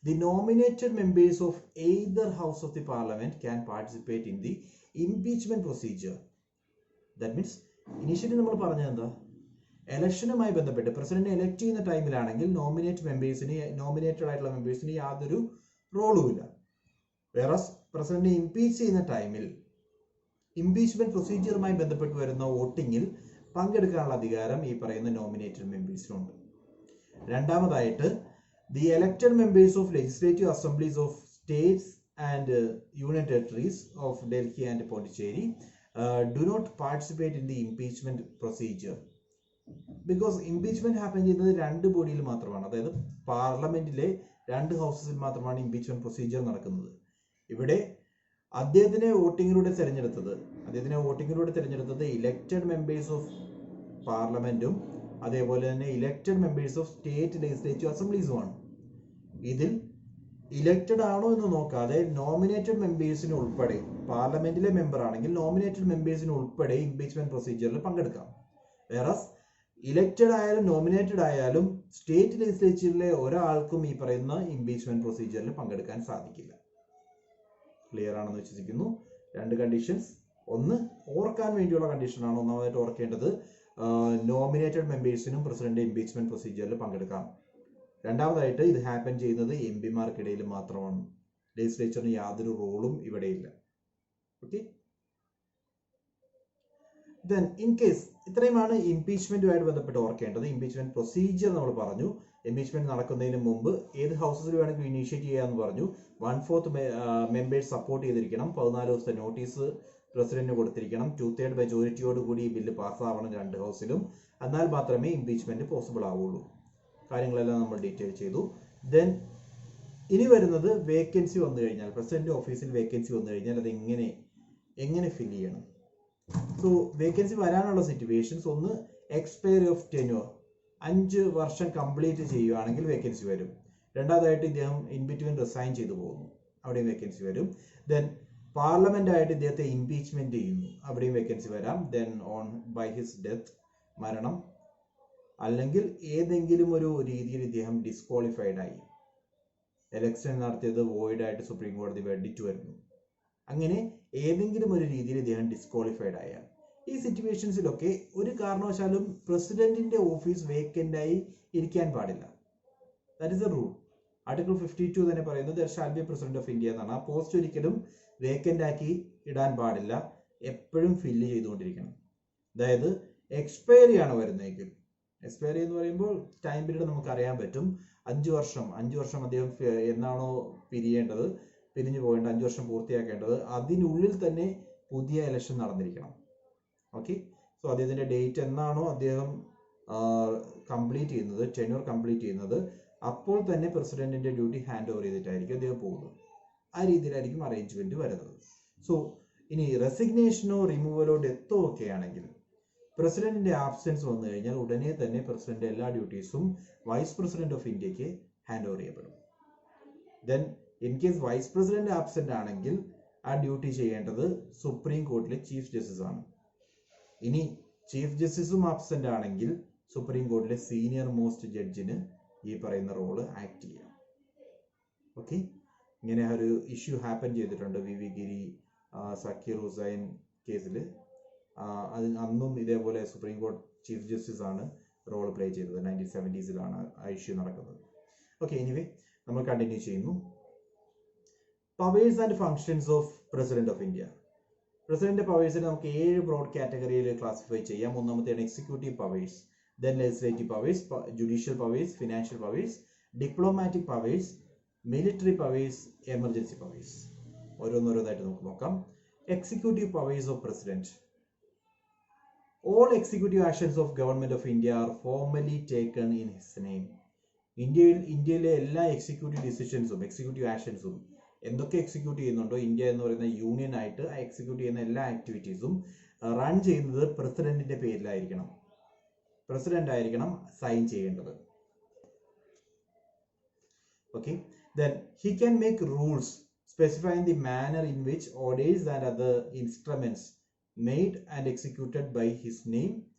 the nominated members of either house of the parliament can participate in the impeachment procedure. That means initially നമ്മൾ പറഞ്ഞത് എന്താ, എലക്ഷനുമായി ബന്ധപ്പെട്ട് പ്രസിഡന്റിനെ എലക്ട് ചെയ്യുന്ന ടൈമിലാണെങ്കിൽ നോമിനേറ്റഡ് ആയിട്ടുള്ള മെമ്പേഴ്സിന് യാതൊരു റോളും ഇല്ല. വേറസ് പ്രസിഡന്റിനെ ഇംപീച്ച് ചെയ്യുന്ന ടൈമിൽ ഇംപീച്ച്മെന്റ് പ്രൊസീജിയറുമായി ബന്ധപ്പെട്ട് വരുന്ന വോട്ടിങ്ങിൽ പങ്കെടുക്കാനുള്ള അധികാരം ഈ പറയുന്ന നോമിനേറ്റഡ് മെമ്പേഴ്സിനുണ്ട്. രണ്ടാമതായിട്ട്, the elected members of legislative assemblies of states and union territories of Delhi and Pondicherry do not participate in the impeachment procedure, because impeachment happen ചെയ്യുന്നത് 2 ബോഡിയിൽ മാത്രമാണ്, അതായത് പാർലമെന്റിലെ 2 ഹൗസസിൽ മാത്രമാണ് ഇംപീച്ച്മെന്റ് പ്രൊസീജിയർ നടക്കുന്നത്. ഇവിടെ അദ്ദേഹത്തിനെ വോട്ടിങ്ങിലൂടെ തിരഞ്ഞെടുത്തത് ഇലക്റ്റഡ് മെമ്പേഴ്സ് ഓഫ് പാർലമെന്റും അതേപോലെ തന്നെ elected members of state legislative അസംബ്ലീസുമാണ്. ഇതിൽ ഇലക്റ്റഡ് ആണോ എന്ന് നോക്കാതെ നോമിനേറ്റഡ് മെമ്പേഴ്സിന് ഉൾപ്പെടെ, പാർലമെന്റിലെ മെമ്പർ ആണെങ്കിൽ നോമിനേറ്റഡ് മെമ്പേഴ്സിന് ഉൾപ്പെടെ ഇംപീച്ച്മെന്റ് പ്രൊസീജിയറിൽ പങ്കെടുക്കാം. വേറസ് ഇലക്റ്റഡ് ആയാലും നോമിനേറ്റഡ് ആയാലും സ്റ്റേറ്റ് ലെജിസ്ലേച്ചറിലെ ഒരാൾക്കും ഈ പറയുന്ന ഇംപീച്ച്മെന്റ് പ്രൊസീജിയറിൽ പങ്കെടുക്കാൻ സാധിക്കില്ല. ക്ലിയർ ആണെന്ന് വിശ്വസിക്കുന്നു. 2 കണ്ടീഷൻസ്. ഒന്ന്, ഓർക്കാൻ വേണ്ടിയുള്ള കണ്ടീഷനാണ്. ഒന്നാമതായിട്ട് ഓർക്കേണ്ടത്, നോമിനേറ്റഡ് മെമ്പേഴ്സിനും പ്രസിഡന്റ് ഇംപീച്ച്മെന്റ് പ്രൊസീജിയറിൽ പങ്കെടുക്കാം. രണ്ടാമതായിട്ട്, ഇത് ഹാപ്പൻ ചെയ്യുന്നത് എംപിമാർക്കിടയിൽ മാത്രമാണ്, ലെജിസ്ലേച്ചറിന് യാതൊരു റോളും ഇവിടെയില്ല. ഓക്കെ, then in case ഇത്രയുമാണ് ഇംപീച്ച്മെന്റുമായിട്ട് ബന്ധപ്പെട്ട് ഓർക്കേണ്ടത്. ഇംപീച്ച്മെന്റ് പ്രൊസീജിയർ നമ്മൾ പറഞ്ഞു. ഇംപീച്ച്മെന്റ് നടക്കുന്നതിന് മുമ്പ് ഏത് ഹൗസസിൽ വേണമെങ്കിലും ഇനീഷ്യേറ്റ് ചെയ്യാമെന്ന് പറഞ്ഞു. 1/4 മെമ്പേഴ്സ് സപ്പോർട്ട് ചെയ്തിരിക്കണം. 14 ദിവസത്തെ നോട്ടീസ് പ്രസിഡന്റിന് കൊടുത്തിരിക്കണം. 2/3 മെജോറിറ്റിയോട് കൂടി ഈ ബില്ല് പാസ്സാവണം 2 ഹൗസിലും. എന്നാൽ മാത്രമേ ഇംപീച്ച്മെന്റ് പോസിബിൾ ആവുള്ളൂ. കാര്യങ്ങളെല്ലാം നമ്മൾ ഡീറ്റെയിൽ ചെയ്തു. ദെൻ ഇനി വരുന്നത് വേക്കൻസി വന്നു കഴിഞ്ഞാൽ, പ്രസിഡന്റ് ഓഫീസിൽ വേക്കൻസി വന്നു കഴിഞ്ഞാൽ അത് എങ്ങനെ ഫിൽ ചെയ്യണം. സോ വേക്കൻസി വരാനുള്ള സിറ്റുവേഷൻസ്, ഒന്ന് എക്സ്പയറി ഓഫ് ടെന്യൂർ, 5 വർഷം കംപ്ലീറ്റ് ചെയ്യുകയാണെങ്കിൽ വേക്കൻസി വരും. രണ്ടാമതായിട്ട് ഇദ്ദേഹം ഇൻ ബിറ്റ്വീൻ റിസൈൻ ചെയ്തു പോകുന്നു, അവിടെയും വേക്കൻസി വരും. ദെൻ പാർലമെന്റ് ആയിട്ട് ഇദ്ദേഹത്തെ ഇംപീച്ച്മെന്റ് ചെയ്യുന്നു, അവിടെയും വേക്കൻസി വരാം. Then on by his death, മരണം, അല്ലെങ്കിൽ ഏതെങ്കിലും ഒരു രീതിയിൽ ഇദ്ദേഹം ഡിസ്ക്വാളിഫൈഡ് ആയി, എലക്ഷൻ നടത്തിയത് വോയിഡ് ആയിട്ട് സുപ്രീം കോടതി വെടിച്ചു വരുന്നു, അങ്ങനെ ഏതെങ്കിലും ഒരു രീതിയിൽ ഇദ്ദേഹം ഡിസ്ക്വാളിഫൈഡ് ആയാൽ, ഈ സിറ്റുവേഷൻസിലൊക്കെ ഒരു കാരണവശാലും പ്രസിഡന്റിന്റെ ഓഫീസ് വേക്കന്റ് ആയി ഇരിക്കാൻ പാടില്ല. That is A rule. Article 52 തന്നെ പറയുന്നത് there shall be president of India എന്നാണ്. ആ പോസ്റ്റ് ഒരിക്കലും വേക്കന്റ് ആക്കി ഇടാൻ പാടില്ല, എപ്പോഴും ഫില്ല് ചെയ്തുകൊണ്ടിരിക്കണം. അതായത് എക്സ്പയറി ആണ് വരുന്നതെങ്കിൽ, എക്സ്പയറി എന്ന് പറയുമ്പോൾ ടൈം പീരീഡ് നമുക്ക് അറിയാൻ പറ്റും. 5 വർഷം അദ്ദേഹം എന്നാണോ പിരിയേണ്ടത്, പിരിഞ്ഞു പോകേണ്ട 5 വർഷം പൂർത്തിയാക്കേണ്ടത്, അതിനുള്ളിൽ തന്നെ പുതിയ ഇലക്ഷൻ നടന്നിരിക്കണം. ഓക്കെ, സോ അദ്ദേഹത്തിന്റെ ഡേറ്റ് എന്നാണോ അദ്ദേഹം കംപ്ലീറ്റ് ചെയ്യുന്നത്, ടെന്യൂർ കംപ്ലീറ്റ് ചെയ്യുന്നത്, അപ്പോൾ തന്നെ പ്രസിഡന്റിന്റെ ഡ്യൂട്ടി ഹാൻഡ് ഓവർ ചെയ്തിട്ടായിരിക്കും അദ്ദേഹം പോകുന്നത്. ആ രീതിയിലായിരിക്കും അറേഞ്ച്മെന്റ് വരുന്നത്. സോ ഇനി റെസിഗ്നേഷനോ റിമൂവലോ ഡെത്തോ ഒക്കെ ആണെങ്കിൽ പ്രസിഡന്റിന്റെ ആബ്സെൻസ് വന്നു കഴിഞ്ഞാൽ ഉടനെ തന്നെ പ്രസിഡന്റ് എല്ലാ ഡ്യൂട്ടീസും വൈസ് പ്രസിഡന്റ് ഓഫ് ഇന്ത്യക്ക് ഹാൻഡ് ഓവർ ചെയ്യപ്പെടും. Then in case vice president absent ആണെങ്കിൽ ആ ഡ്യൂട്ടി ചെയ്യേണ്ടത് സുപ്രീം കോർട്ടിലെ ചീഫ് ജസ്റ്റിസ് ആണ്. ഇനി ചീഫ് ജസ്റ്റിസും ആബ്സെന്റ് ആണെങ്കിൽ സുപ്രീം കോർട്ടിലെ സീനിയർ മോസ്റ്റ് ജഡ്ജിന് ഈ പറയുന്ന റോള് ആക്ട് ചെയ്യാം. ഓക്കെ, ഇങ്ങനെ ഒരു ഇഷ്യൂ ഹാപ്പൻ ചെയ്തിട്ടുണ്ട് വി ഗിരി, സക്കീർ ഹുസൈൻ കേസിൽ. അന്നും ഇതേപോലെ സുപ്രീം കോർട്ട് ചീഫ് ജസ്റ്റിസ് ആണ് റോൾ പ്ലേ ചെയ്തത്. 1970s ആ ഇഷ്യൂ നടക്കുന്നത്. ഓക്കെ, എനിവേ നമ്മൾ കണ്ടിന്യൂ ചെയ്യുന്നു. Powers and functions of president of India. President പവേഴ്സിനെ നമുക്ക് 7 ബ്രോഡ് കാറ്റഗറിയിൽ ക്ലാസിഫൈ ചെയ്യാം. ഒന്നാമത്തെയാണ് executive powers, then legislative powers, judicial powers, financial powers, diplomatic powers, military powers, emergency powers. ഓരോന്നോരോന്നായിട്ട് നമുക്ക് നോക്കാം. Executive powers of president. All executive actions of government of India are formally taken in his name. ഇന്ത്യയിലെ എല്ലാ executive ഡിസിഷൻസും executive ആക്ഷൻസും എന്തൊക്കെ execute ചെയ്യുന്നുണ്ടോ, India എന്ന് പറയുന്ന union ആയിട്ട് എക്സിക്യൂട്ട് ചെയ്യുന്ന എല്ലാ ആക്ടിവിറ്റീസും റൺ ചെയ്യുന്നത് പ്രസിഡന്റിന്റെ പേരിലായിരിക്കണം. പ്രസിഡന്റ് ആയിരിക്കണം സൈൻ ചെയ്യേണ്ടത്. Okay, then he can make rules specifying the manner in which orders and other instruments made and executed by his name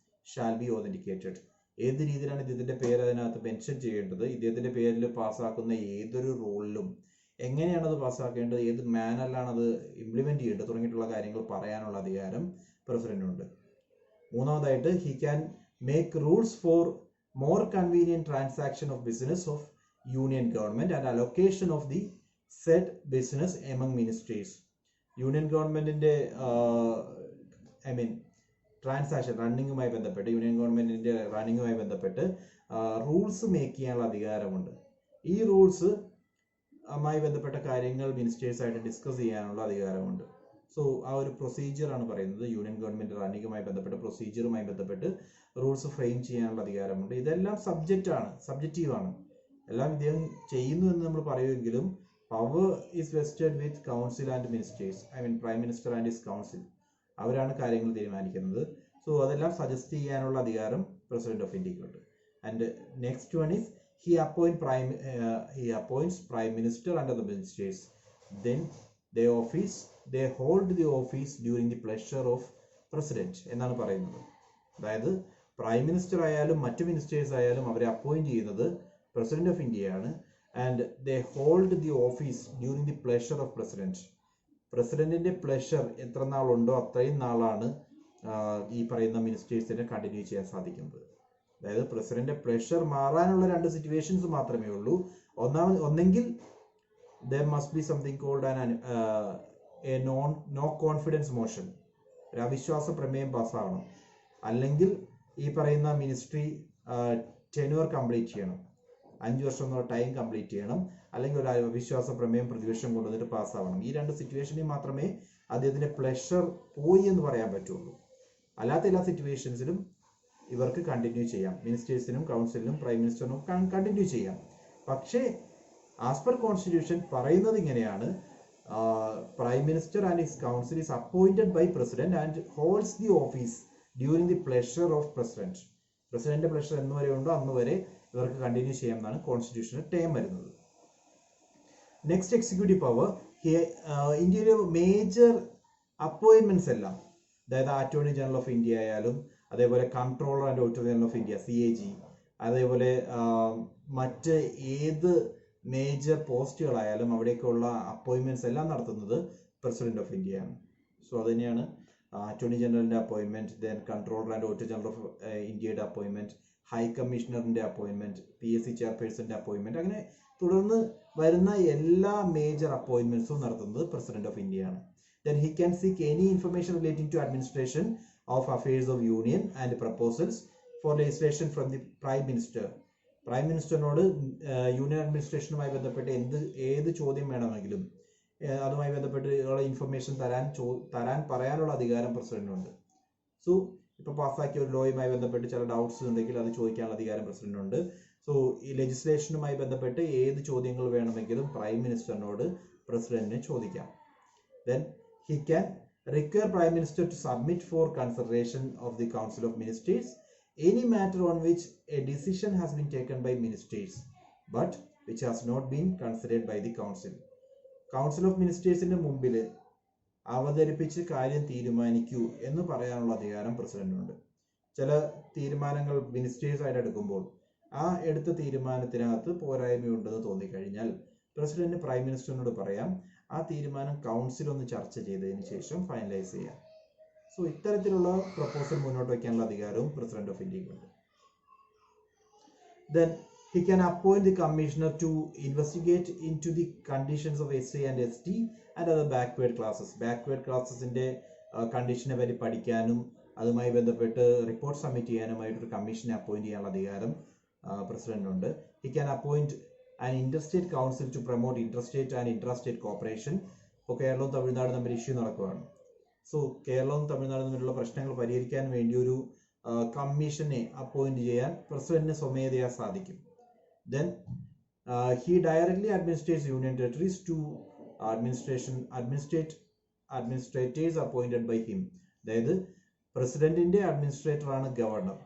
shall be authenticated. ഏത് രീതിയിലാണ് ഇദ്ദേഹത്തിന്റെ പേര് അതിനകത്ത് മെൻഷൻ ചെയ്യേണ്ടത്, ഇദ്ദേഹത്തിന്റെ പേരിൽ പാസ്സാക്കുന്ന ഏതൊരു റൂളിലും എങ്ങനെയാണ് അത് പാസ്സാക്കേണ്ടത്, ഏത് മാനറിലാണ് അത് ഇംപ്ലിമെന്റ് ചെയ്യേണ്ടത് തുടങ്ങിയിട്ടുള്ള കാര്യങ്ങൾ പറയാനുള്ള അധികാരം പ്രസിഡന്റിനുണ്ട്. മൂന്നാമതായിട്ട് he can make rules for more convenient transaction of business of union government and allocation of the said business among ministries. Union ഗവൺമെന്റിന്റെ ട്രാൻസാക്ഷൻ റണ്ണിങ്ങുമായി ബന്ധപ്പെട്ട്, യൂണിയൻ ഗവൺമെന്റിന്റെ റണ്ണിങ്ങുമായി ബന്ധപ്പെട്ട് റൂൾസ് മേക്ക് ചെയ്യാനുള്ള അധികാരമുണ്ട്. ഈ റൂൾസ് മായി ബന്ധപ്പെട്ട കാര്യങ്ങൾ മിനിസ്റ്റേഴ്സായിട്ട് ഡിസ്കസ് ചെയ്യാനുള്ള അധികാരമുണ്ട്. സോ ആ ഒരു പ്രൊസീജിയറാണ് പറയുന്നത്. യൂണിയൻ ഗവൺമെന്റ് റണ്ണിങ്ങുമായി ബന്ധപ്പെട്ട പ്രൊസീജിയറുമായി ബന്ധപ്പെട്ട് റൂൾസ് ഫ്രെയിം ചെയ്യാനുള്ള അധികാരമുണ്ട്. ഇതെല്ലാം സബ്ജക്റ്റീവാണ്. എല്ലാം ഇദ്ദേഹം ചെയ്യുന്നു എന്ന് നമ്മൾ പറയുമെങ്കിലും power is vested with council and ministers, prime minister and his council, അവരാണ് കാര്യങ്ങൾ തീരുമാനിക്കുന്നത്. സോ അതെല്ലാം സജസ്റ്റ് ചെയ്യാനുള്ള അധികാരം പ്രസിഡന്റ് ഓഫ് ഇന്ത്യക്കുണ്ട്. And next one is he appoints prime minister under the ministers. Then they hold the office during the pleasure of president എന്നാണ് പറയുന്നത്. അതായത് പ്രൈം മിനിസ്റ്റർ ആയാലും മറ്റു മിനിസ്റ്റേഴ്സ് ആയാലും അവരെ അപ്പോയിന്റ് ചെയ്യുന്നത് പ്രസിഡന്റ് ഓഫ് ഇന്ത്യയാണ്. And they hold the office during the pleasure of president. പ്രസിഡന്റിന്റെ പ്ലഷർ എത്ര നാളുണ്ടോ അത്രയും നാളാണ് ഈ പറയുന്ന മിനിസ്റ്റേഴ്സിനെ കണ്ടിന്യൂ ചെയ്യാൻ സാധിക്കുന്നത്. അതായത് പ്രസിഡന്റ് പ്ലഷർ മാറാനുള്ള 2 സിറ്റുവേഷൻസ് മാത്രമേ ഉള്ളൂ. ഒന്നെങ്കിൽ there must be something called a no confidence motion, ഒരു അവിശ്വാസ പ്രമേയം പാസ്സാവണം. അല്ലെങ്കിൽ ഈ പറയുന്ന മിനിസ്ട്രി ടെന്യൂർ കംപ്ലീറ്റ് ചെയ്യണം, 5 വർഷം എന്നുള്ള ടൈം കംപ്ലീറ്റ് ചെയ്യണം, അല്ലെങ്കിൽ ഒരു അവിശ്വാസ പ്രമേയം പ്രതിപക്ഷം കൊണ്ടുവന്നിട്ട് പാസ്സാവണം. ഈ 2 സിറ്റുവേഷനിൽ മാത്രമേ അദ്ദേഹത്തിന്റെ പ്ലഷർ പോയി എന്ന് പറയാൻ പറ്റുള്ളൂ. അല്ലാത്ത എല്ലാ സിറ്റുവേഷൻസിലും ഇവർക്ക് കണ്ടിന്യൂ ചെയ്യാം. മിനിസ്റ്റേഴ്സിനും കൗൺസിലിനും പ്രൈം മിനിസ്റ്ററിനും കണ്ടിന്യൂ ചെയ്യാം. പക്ഷേ ആസ് പെർ കോൺസ്റ്റിറ്റ്യൂഷൻ പറയുന്നത് ഇങ്ങനെയാണ്, prime minister and his council is appointed by president and holds the office during the pleasure of president. പ്രസിഡന്റിന്റെ പ്ലഷർ എന്ന് വരെ ഉണ്ടോ അന്ന് വരെ ഇവർക്ക് കണ്ടിന്യൂ ചെയ്യാം എന്നാണ് കോൺസ്റ്റിറ്റ്യൂഷനിൽ ടേം വരുന്നത്. Next executive power. ഇന്ത്യയിലെ മേജർ അപ്പോയിന്റ്മെന്റ്സ് എല്ലാം, അതായത് അറ്റോർണി ജനറൽ ഓഫ് ഇന്ത്യ ആയാലും, അതേപോലെ controller and auditor general of India CAG, അതേപോലെ മറ്റ് ഏത് മേജർ പോസ്റ്റുകളായാലും അവിടേക്കുള്ള അപ്പോയിന്റ്മെന്റ്സ് എല്ലാം നടത്തുന്നത് പ്രസിഡന്റ് ഓഫ് ഇന്ത്യയാണ്. സോ അത് തന്നെയാണ് അറ്റോർണി ജനറലിന്റെ appointment, then controller and auditor general of ഇന്ത്യയുടെ അപ്പോയിന്റ്മെന്റ്, ഹൈ കമ്മീഷണറിന്റെ അപ്പോയിന്റ്മെന്റ്, PSC ചെയർപേഴ്സന്റെ അപ്പോയിന്റ്മെന്റ്, അങ്ങനെ തുടർന്ന് വരുന്ന എല്ലാ മേജർ അപ്പോയിന്റ്മെന്റ്സും നടത്തുന്നത് പ്രസിഡന്റ് ഓഫ് ഇന്ത്യയാണ്. Then he can seek any information relating to administration of affairs of union and proposals for legislation from the prime minister. Prime മിനിസ്റ്ററിനോട് യൂണിയൻ അഡ്മിനിസ്ട്രേഷനുമായി ബന്ധപ്പെട്ട് ഏത് ചോദ്യം വേണമെങ്കിലും അതുമായി ബന്ധപ്പെട്ട് ഉള്ള ഇൻഫർമേഷൻ തരാൻ പറയാനുള്ള അധികാരം പ്രസിഡന്റിനുണ്ട്. സോ ഇപ്പൊ പാസ്സാക്കിയ ഒരു ലോയുമായി ബന്ധപ്പെട്ട് ചില ഡൗട്ട്സ് ഉണ്ടെങ്കിൽ അത് ചോദിക്കാനുള്ള അധികാരം പ്രസിഡന്റിനുണ്ട്. സോ ഈ ലെജിസ്ലേഷനുമായി ബന്ധപ്പെട്ട് ഏത് ചോദ്യങ്ങൾ വേണമെങ്കിലും പ്രൈം മിനിസ്റ്ററിനോട് പ്രസിഡന്റിന് ചോദിക്കാം. Then he can require Prime Minister to submit for consideration of the Council of Ministers any matter on which a decision has been taken by ministers but which has not been considered by the Council. Council of Ministers-ന്റെ മുമ്പിൽ അവതരിപ്പിച്ച് കാര്യം തീരുമാനിക്കൂ എന്ന് പറയാനുള്ള അധികാരം പ്രസിഡന്റിനുണ്ട്. ചില തീരുമാനങ്ങൾ മിനിസ്റ്റേഴ്സായിട്ട് എടുക്കുമ്പോൾ ആ എടുത്ത തീരുമാനത്തിനകത്ത് പോരായ്മയുണ്ടെന്ന് തോന്നിക്കഴിഞ്ഞാൽ പ്രസിഡന്റ് പ്രൈം മിനിസ്റ്ററിനോട് പറയാം, ആ തീരുമാനം കൗൺസിൽ ഒന്ന് ചർച്ച ചെയ്തതിന് ശേഷം ഫൈനലൈസ് ചെയ്യാം. സോ ഇത്തരത്തിലുള്ള പ്രപ്പോസൽ മുന്നോട്ട് വയ്ക്കാനുള്ള അധികാരവും പ്രസിഡന്റ് ഓഫ് ഇന്ത്യക്കുണ്ട്. Then he can appoint the commissioner to investigate into the conditions of SC and ST and other backward classes. Backward classesന്റെ കണ്ടീഷനെ പറ്റി പഠിക്കാനും അതുമായി ബന്ധപ്പെട്ട് റിപ്പോർട്ട് സബ്മിറ്റ് ചെയ്യാനുമായിട്ടൊരു കമ്മീഷനെ അപ്പോയിന്റ് ചെയ്യാനുള്ള അധികാരം പ്രസിഡന്റിനുണ്ട്. He can appoint an interstate council to promote interstate and intrastate cooperation. ഇപ്പോൾ കേരളവും തമിഴ്നാടും തമ്മിൽ ഇഷ്യൂ നടക്കുകയാണ്. സോ കേരളവും തമിഴ്നാടും തമ്മിലുള്ള പ്രശ്നങ്ങൾ പരിഹരിക്കാൻ വേണ്ടി ഒരു കമ്മീഷനെ അപ്പോയിന്റ് ചെയ്യാൻ പ്രസിഡന്റിന് സ്വമേധയാ സാധിക്കും. Then he directly administrates union territories to administrators appointed by him. അതായത് പ്രസിഡന്റിന്റെ അഡ്മിനിസ്ട്രേറ്റർ ആണ് ഗവർണർ.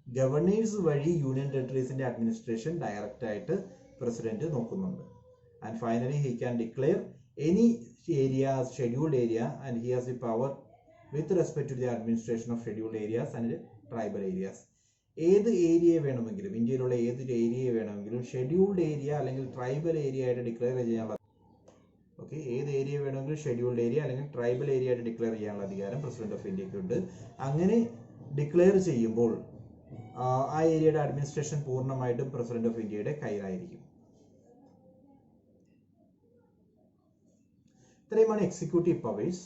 ഗവർണേഴ്സ് വഴി യൂണിയൻ ടെറിട്ടറീസിന്റെ അഡ്മിനിസ്ട്രേഷൻ ഡയറക്റ്റ് ആയിട്ട് പ്രസിഡന്റ് നോക്കുന്നുണ്ട്. And finally he can declare any area as scheduled area and he has the power with respect to the administration of scheduled areas and tribal areas. ഏത് ഏരിയയെ വേണമെങ്കിലും, ഇന്ത്യയിലുള്ള ഏതൊരു ഏരിയയെ വേണമെങ്കിലും ഷെഡ്യൂൾഡ് ഏരിയ അല്ലെങ്കിൽ ട്രൈബൽ ഏരിയ ആയിട്ട് ഡിക്ലെയർ ചെയ്യാനുള്ള ഏത് ഏരിയ വേണമെങ്കിലും ഷെഡ്യൂൾഡ് ഏരിയ അല്ലെങ്കിൽ ട്രൈബൽ ഏരിയ ആയിട്ട് ഡിക്ലെയർ ചെയ്യാനുള്ള അധികാരം പ്രസിഡന്റ് ഓഫ് ഇന്ത്യക്കുണ്ട്. അങ്ങനെ ഡിക്ലെയർ ചെയ്യുമ്പോൾ ആ ഏരിയയുടെ അഡ്മിനിസ്ട്രേഷൻ പൂർണ്ണമായിട്ടും പ്രസിഡന്റ് ഓഫ് ഇന്ത്യയുടെ കയ്യിലായിരിക്കും. ഇത്രയുമാണ് എക്സിക്യൂട്ടീവ് പവേഴ്സ്.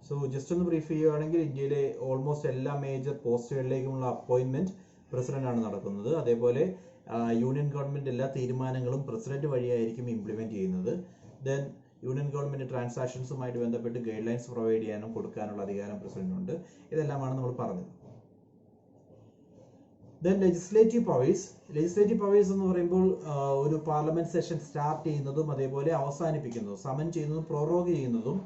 സോ ജസ്റ്റ് ഒന്ന് ബ്രീഫ് ചെയ്യുകയാണെങ്കിൽ ഇന്ത്യയിലെ ഓൾമോസ്റ്റ് എല്ലാ മേജർ പോസ്റ്റുകളിലേക്കുമുള്ള അപ്പോയിന്റ്മെന്റ് പ്രസിഡന്റ് ആണ് നടക്കുന്നത്. അതേപോലെ യൂണിയൻ ഗവൺമെന്റ് എല്ലാ തീരുമാനങ്ങളും പ്രസിഡന്റ് വഴിയായിരിക്കും ഇംപ്ലിമെന്റ് ചെയ്യുന്നത്. ദെൻ യൂണിയൻ ഗവൺമെന്റ് ട്രാൻസാക്ഷൻസുമായിട്ട് ബന്ധപ്പെട്ട് ഗൈഡ് ലൈൻസ് പ്രൊവൈഡ് ചെയ്യാനും കൊടുക്കാനുള്ള അധികാരം പ്രസിഡന്റിനുണ്ട്. ഇതെല്ലാമാണ് നമ്മൾ പറഞ്ഞത്. Then legislative powers. Legislative powers എന്ന് പറയുമ്പോൾ ഒരു പാർലമെന്റ് സെഷൻ സ്റ്റാർട്ട് ചെയ്യുന്നതും അതേപോലെ അവസാനിപ്പിക്കുന്നതും സമൻ ചെയ്യുന്നതും പ്രൊറോഗ് ചെയ്യുന്നതും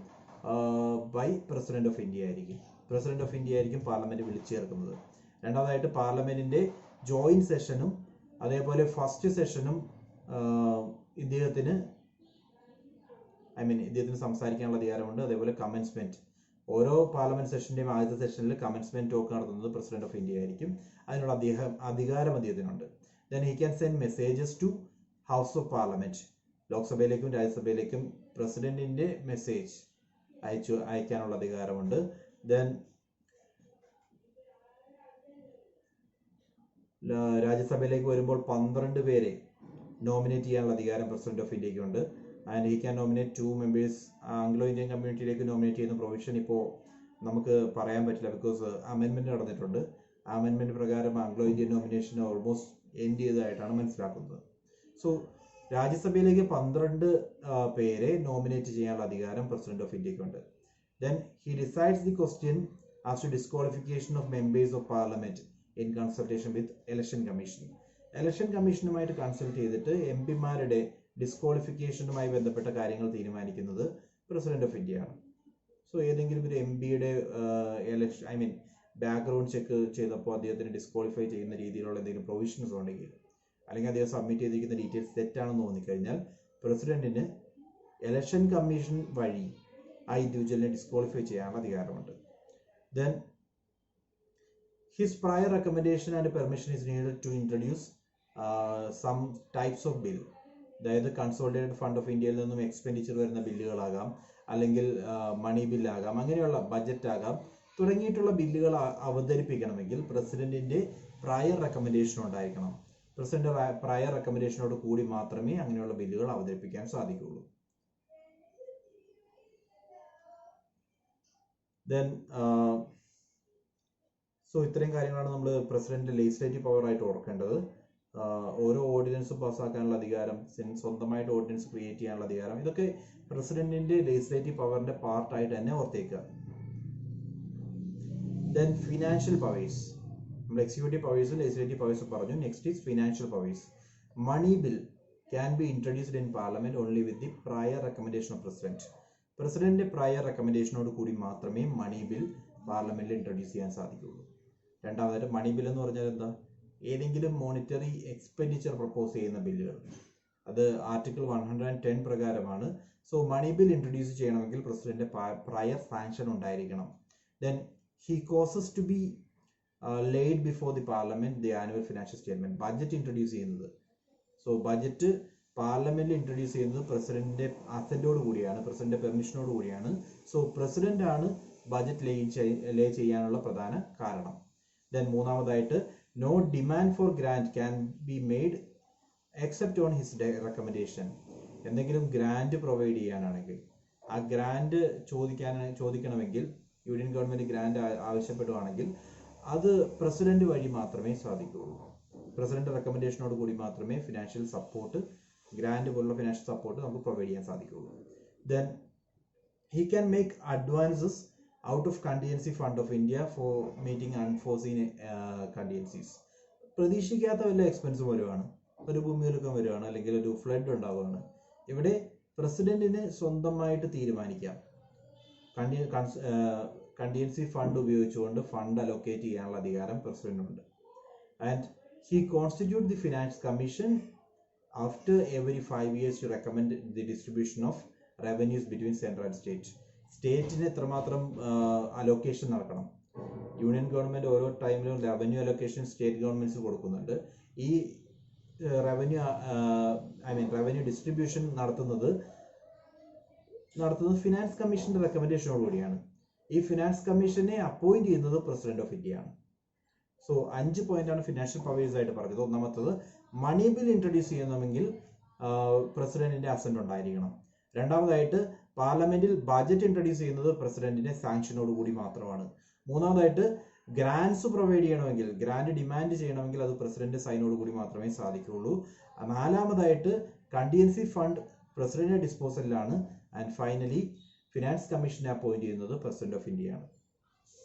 ബൈ പ്രസിഡന്റ് ഓഫ് ഇന്ത്യ ആയിരിക്കും. പ്രസിഡന്റ് ഓഫ് ഇന്ത്യ ആയിരിക്കും പാർലമെന്റ് വിളിച്ചു ചേർക്കുന്നത്. രണ്ടാമതായിട്ട് പാർലമെന്റിന്റെ ജോയിന്റ് സെഷനും അതേപോലെ ഫസ്റ്റ് സെഷനും ഇദ്ദേഹത്തിന് സംസാരിക്കാനുള്ള അധികാരമുണ്ട്. അതേപോലെ കമൻസ്മെന്റ്, ഓരോ പാർലമെന്റ് സെഷന്റെയും ആദ്യത്തെ സെഷനിൽ കമൻസ്മെന്റ് ടോക്ക് നടത്തുന്നത് പ്രസിഡന്റ് ഓഫ് ഇന്ത്യ ആയിരിക്കും. അതിനുള്ള അധികാരം അദ്ദേഹത്തിനുണ്ട്. Then he can send messages to house of parliament. ലോക്സഭയിലേക്കും രാജ്യസഭയിലേക്കും പ്രസിഡന്റിന്റെ മെസ്സേജ് അയക്കാനുള്ള അധികാരമുണ്ട്. ദെൻ രാജ്യസഭയിലേക്ക് വരുമ്പോൾ 12 പേരെ നോമിനേറ്റ് ചെയ്യാനുള്ള അധികാരം പ്രസിഡന്റ് ഓഫ് ഇന്ത്യക്കുണ്ട്. And he can nominate 2 members. Anglo Indian കമ്മ്യൂണിറ്റിയിലേക്ക് നോമിനേറ്റ് ചെയ്യുന്ന പ്രൊവിഷൻ ഇപ്പോൾ നമുക്ക് പറയാൻ പറ്റില്ല, ബിക്കോസ് അമെൻമെന്റ് നടന്നിട്ടുണ്ട്. ആ അമെൻമെന്റ് പ്രകാരം Anglo Indian nomination almost end ചെയ്തതായിട്ടാണ് മനസ്സിലാക്കുന്നത്. സോ രാജ്യസഭയിലേക്ക് 12 പേരെ നോമിനേറ്റ് ചെയ്യാനുള്ള അധികാരം പ്രസിഡന്റ് ഓഫ് ഇന്ത്യക്കുണ്ട്. Then he decides the question as to disqualification of members of parliament in consultation with election commission. Election കമ്മീഷനുമായിട്ട് കൺസൾട്ട് ചെയ്തിട്ട് എം പിമാരുടെ ഡിസ്ക്വാളിഫിക്കേഷനുമായി ബന്ധപ്പെട്ട കാര്യങ്ങൾ തീരുമാനിക്കുന്നത് പ്രസിഡന്റ് ഓഫ് ഇന്ത്യയാണ്. സോ ഏതെങ്കിലും ഒരു എം പിയുടെ ഇലക്ഷൻ ബാക്ക്ഗ്രൗണ്ട് ചെക്ക് ചെയ്തപ്പോൾ അദ്ദേഹത്തിന് ഡിസ്ക്വാളിഫൈ ചെയ്യുന്ന രീതിയിലുള്ള എന്തെങ്കിലും പ്രൊവിഷൻസ് ഉണ്ടെങ്കിൽ, അല്ലെങ്കിൽ അദ്ദേഹം സബ്മിറ്റ് ചെയ്തിരിക്കുന്ന ഡീറ്റെയിൽസ് തെറ്റാണെന്ന് തോന്നിക്കഴിഞ്ഞാൽ പ്രസിഡന്റിന് ഇലക്ഷൻ കമ്മീഷൻ വഴി ആ ഇൻഡിവിജ്വലിനെ ഡിസ്ക്വാളിഫൈ ചെയ്യാനുള്ള അധികാരമുണ്ട്. Then his prior recommendation and permission is needed to introduce some types of bill. അതായത് കൺസോളിഡേറ്റഡ് ഫണ്ട് ഓഫ് ഇന്ത്യയിൽ നിന്നും എക്സ്പെൻഡിച്ചർ വരുന്ന ബില്ലുകളാകാം, അല്ലെങ്കിൽ മണി ബില്ലാകാം, അങ്ങനെയുള്ള ബജറ്റ് ആകാം, തുടങ്ങിയിട്ടുള്ള ബില്ലുകൾ അവതരിപ്പിക്കണമെങ്കിൽ പ്രസിഡന്റിന്റെ പ്രയർ റെക്കമെൻഡേഷൻ ഉണ്ടായിരിക്കണം. പ്രസിഡന്റ് പ്രയർ റെക്കമെൻഡേഷനോട് കൂടി മാത്രമേ അങ്ങനെയുള്ള ബില്ലുകൾ അവതരിപ്പിക്കാൻ സാധിക്കുകയുള്ളൂ. ദെൻ സോ ഇത്രയും കാര്യങ്ങളാണ് നമ്മൾ പ്രസിഡന്റ് ലെജിസ്ലേറ്റീവ് പവർ ആയിട്ട് ഓർക്കേണ്ടത്. ഓരോ ഓർഡിനൻസും പാസ്സാക്കാനുള്ള അധികാരം, സ്വന്തമായിട്ട് ഓർഡിനൻസ് ക്രിയേറ്റ് ചെയ്യാനുള്ള അധികാരം, ഇതൊക്കെ പ്രസിഡന്റിന്റെ ലെജിസ്ലേറ്റീവ് പവറിന്റെ പാർട്ടായിട്ട് തന്നെ ഓർത്തേക്കുക. ദെൻ ഫിനാൻഷ്യൽ പവേഴ്സ്, നമ്മൾ എക്സിക്യൂട്ടീവ് പവേഴ്സും ലെജിസ്ലേറ്റീവ് പവേഴ്സും പറഞ്ഞു. Next is financial powers. Money bill can be introduced in parliament only with the prior recommendation of president. President prior റെക്കമെൻഡേഷനോട് കൂടി മാത്രമേ മണി ബിൽ പാർലമെന്റിൽ ഇൻട്രൊഡ്യൂസ് ചെയ്യാൻ സാധിക്കുകയുള്ളൂ. രണ്ടാമതായിട്ട് മണി ബിൽ എന്ന് പറഞ്ഞാൽ എന്താ? ഏതെങ്കിലും മോണിറ്ററി എക്സ്പെൻഡിച്ചർ പ്രപ്പോസ് ചെയ്യുന്ന ബില്ലുകൾ, അത് ആർട്ടിക്കിൾ 110 പ്രകാരമാണ്. സോ മണി ബിൽ ഇൻട്രൊഡ്യൂസ് ചെയ്യണമെങ്കിൽ പ്രസിഡന്റ് പ്രയർ സാങ്ഷൻ ഉണ്ടായിരിക്കണം. Then he causes to be laid before the parliament the annual financial statement. Budget introduce ചെയ്യുന്നത്, സോ ബഡ്ജറ്റ് പാർലമെന്റിൽ ഇൻട്രൊഡ്യൂസ് ചെയ്യുന്നത് പ്രസിഡന്റിന്റെ അസന്റോട് കൂടിയാണ്, പ്രസിഡന്റിന്റെ പെർമിഷനോട് കൂടിയാണ്. സോ പ്രസിഡന്റ് ആണ് ബഡ്ജറ്റ് ലേ ചെയ്യാനുള്ള പ്രധാന കാരണം. ദെൻ മൂന്നാമതായിട്ട് no demand for grant can be made except on his recommendation. എന്തെങ്കിലും ഗ്രാന്റ് പ്രൊവൈഡ് ചെയ്യാനാണെങ്കിൽ, ആ ഗ്രാന്റ് ചോദിക്കണമെങ്കിൽ, യൂണിയൻ ഗവൺമെന്റ് ഗ്രാന്റ് ആവശ്യപ്പെടുകയാണെങ്കിൽ അത് പ്രസിഡന്റ് വഴി മാത്രമേ സാധിക്കുകയുള്ളൂ. പ്രസിഡന്റ് റെക്കമെൻഡേഷനോട് കൂടി മാത്രമേ ഫിനാൻഷ്യൽ സപ്പോർട്ട്, ഗ്രാന്റ് പോലുള്ള ഫിനാൻഷ്യൽ സപ്പോർട്ട് നമുക്ക് പ്രൊവൈഡ് ചെയ്യാൻ സാധിക്കുകയുള്ളൂ. Then he can make advances out of contingency fund of India for meeting unforeseen contingencies. പ്രതീക്ഷിക്കാത്ത വല്ല എക്സ്പെൻസും വരുവാണ്, ഒരു ഭൂമിയൊരുക്കം വരുവാണ്, അല്ലെങ്കിൽ ഒരു ഫ്ലഡ് ഉണ്ടാവുകയാണ്, ഇവിടെ പ്രസിഡന്റിന് സ്വന്തമായിട്ട് തീരുമാനിക്കാം കണ്ടിജൻസി ഫണ്ട് ഉപയോഗിച്ചുകൊണ്ട് ഫണ്ട് അലോക്കേറ്റ് ചെയ്യാനുള്ള അധികാരം പ്രസിഡന്റിനുണ്ട്. And he constitute the finance commission after every 5 years to recommend the distribution of revenues between central and state. സ്റ്റേറ്റിന് എത്രമാത്രം അലോക്കേഷൻ നടക്കണം, യൂണിയൻ ഗവൺമെന്റ് ഓരോ ടൈമിലും റവന്യൂ അലോക്കേഷൻ സ്റ്റേറ്റ് ഗവൺമെന്റ്സ് കൊടുക്കുന്നുണ്ട്. ഈ റവന്യൂ ഡിസ്ട്രിബ്യൂഷൻ നടത്തുന്നത് ഫിനാൻസ് കമ്മീഷന്റെ റെക്കമെൻഡേഷനോട് കൂടിയാണ്. ഈ ഫിനാൻസ് കമ്മീഷനെ അപ്പോയിന്റ് ചെയ്യുന്നത് പ്രസിഡന്റ് ഓഫ് ഇന്ത്യയാണ്. സോ 5 പോയിന്റാണ് ഫിനാൻഷ്യൽ പവേഴ്സ് ആയിട്ട് പറഞ്ഞത്. ഒന്നാമത്തത്, മണി ബിൽ ഇൻട്രൊഡ്യൂസ് ചെയ്യണമെങ്കിൽ പ്രസിഡന്റിന്റെ അസന്റ് ഉണ്ടായിരിക്കണം. രണ്ടാമതായിട്ട്, പാർലമെന്റിൽ ബഡ്ജറ്റ് ഇൻട്രൊഡ്യൂസ് ചെയ്യുന്നത് പ്രസിഡന്റിന്റെ സാങ്ഷനോട് കൂടി മാത്രമാണ്. മൂന്നാമതായിട്ട്, ഗ്രാന്റ്സ് പ്രൊവൈഡ് ചെയ്യണമെങ്കിൽ, ഗ്രാന്റ് ഡിമാൻഡ് ചെയ്യണമെങ്കിൽ അത് പ്രസിഡന്റ് സൈനോട് കൂടി മാത്രമേ സാധിക്കുകയുള്ളൂ. നാലാമതായിട്ട്, കണ്ടിജൻസി ഫണ്ട് പ്രസിഡന്റിന്റെ ഡിസ്പോസലിലാണ്. ആൻഡ് ഫൈനലി, ഫിനാൻസ് കമ്മീഷനെ അപ്പോയിന്റ് ചെയ്യുന്നത് പ്രസിഡന്റ് ഓഫ് ഇന്ത്യയാണ്.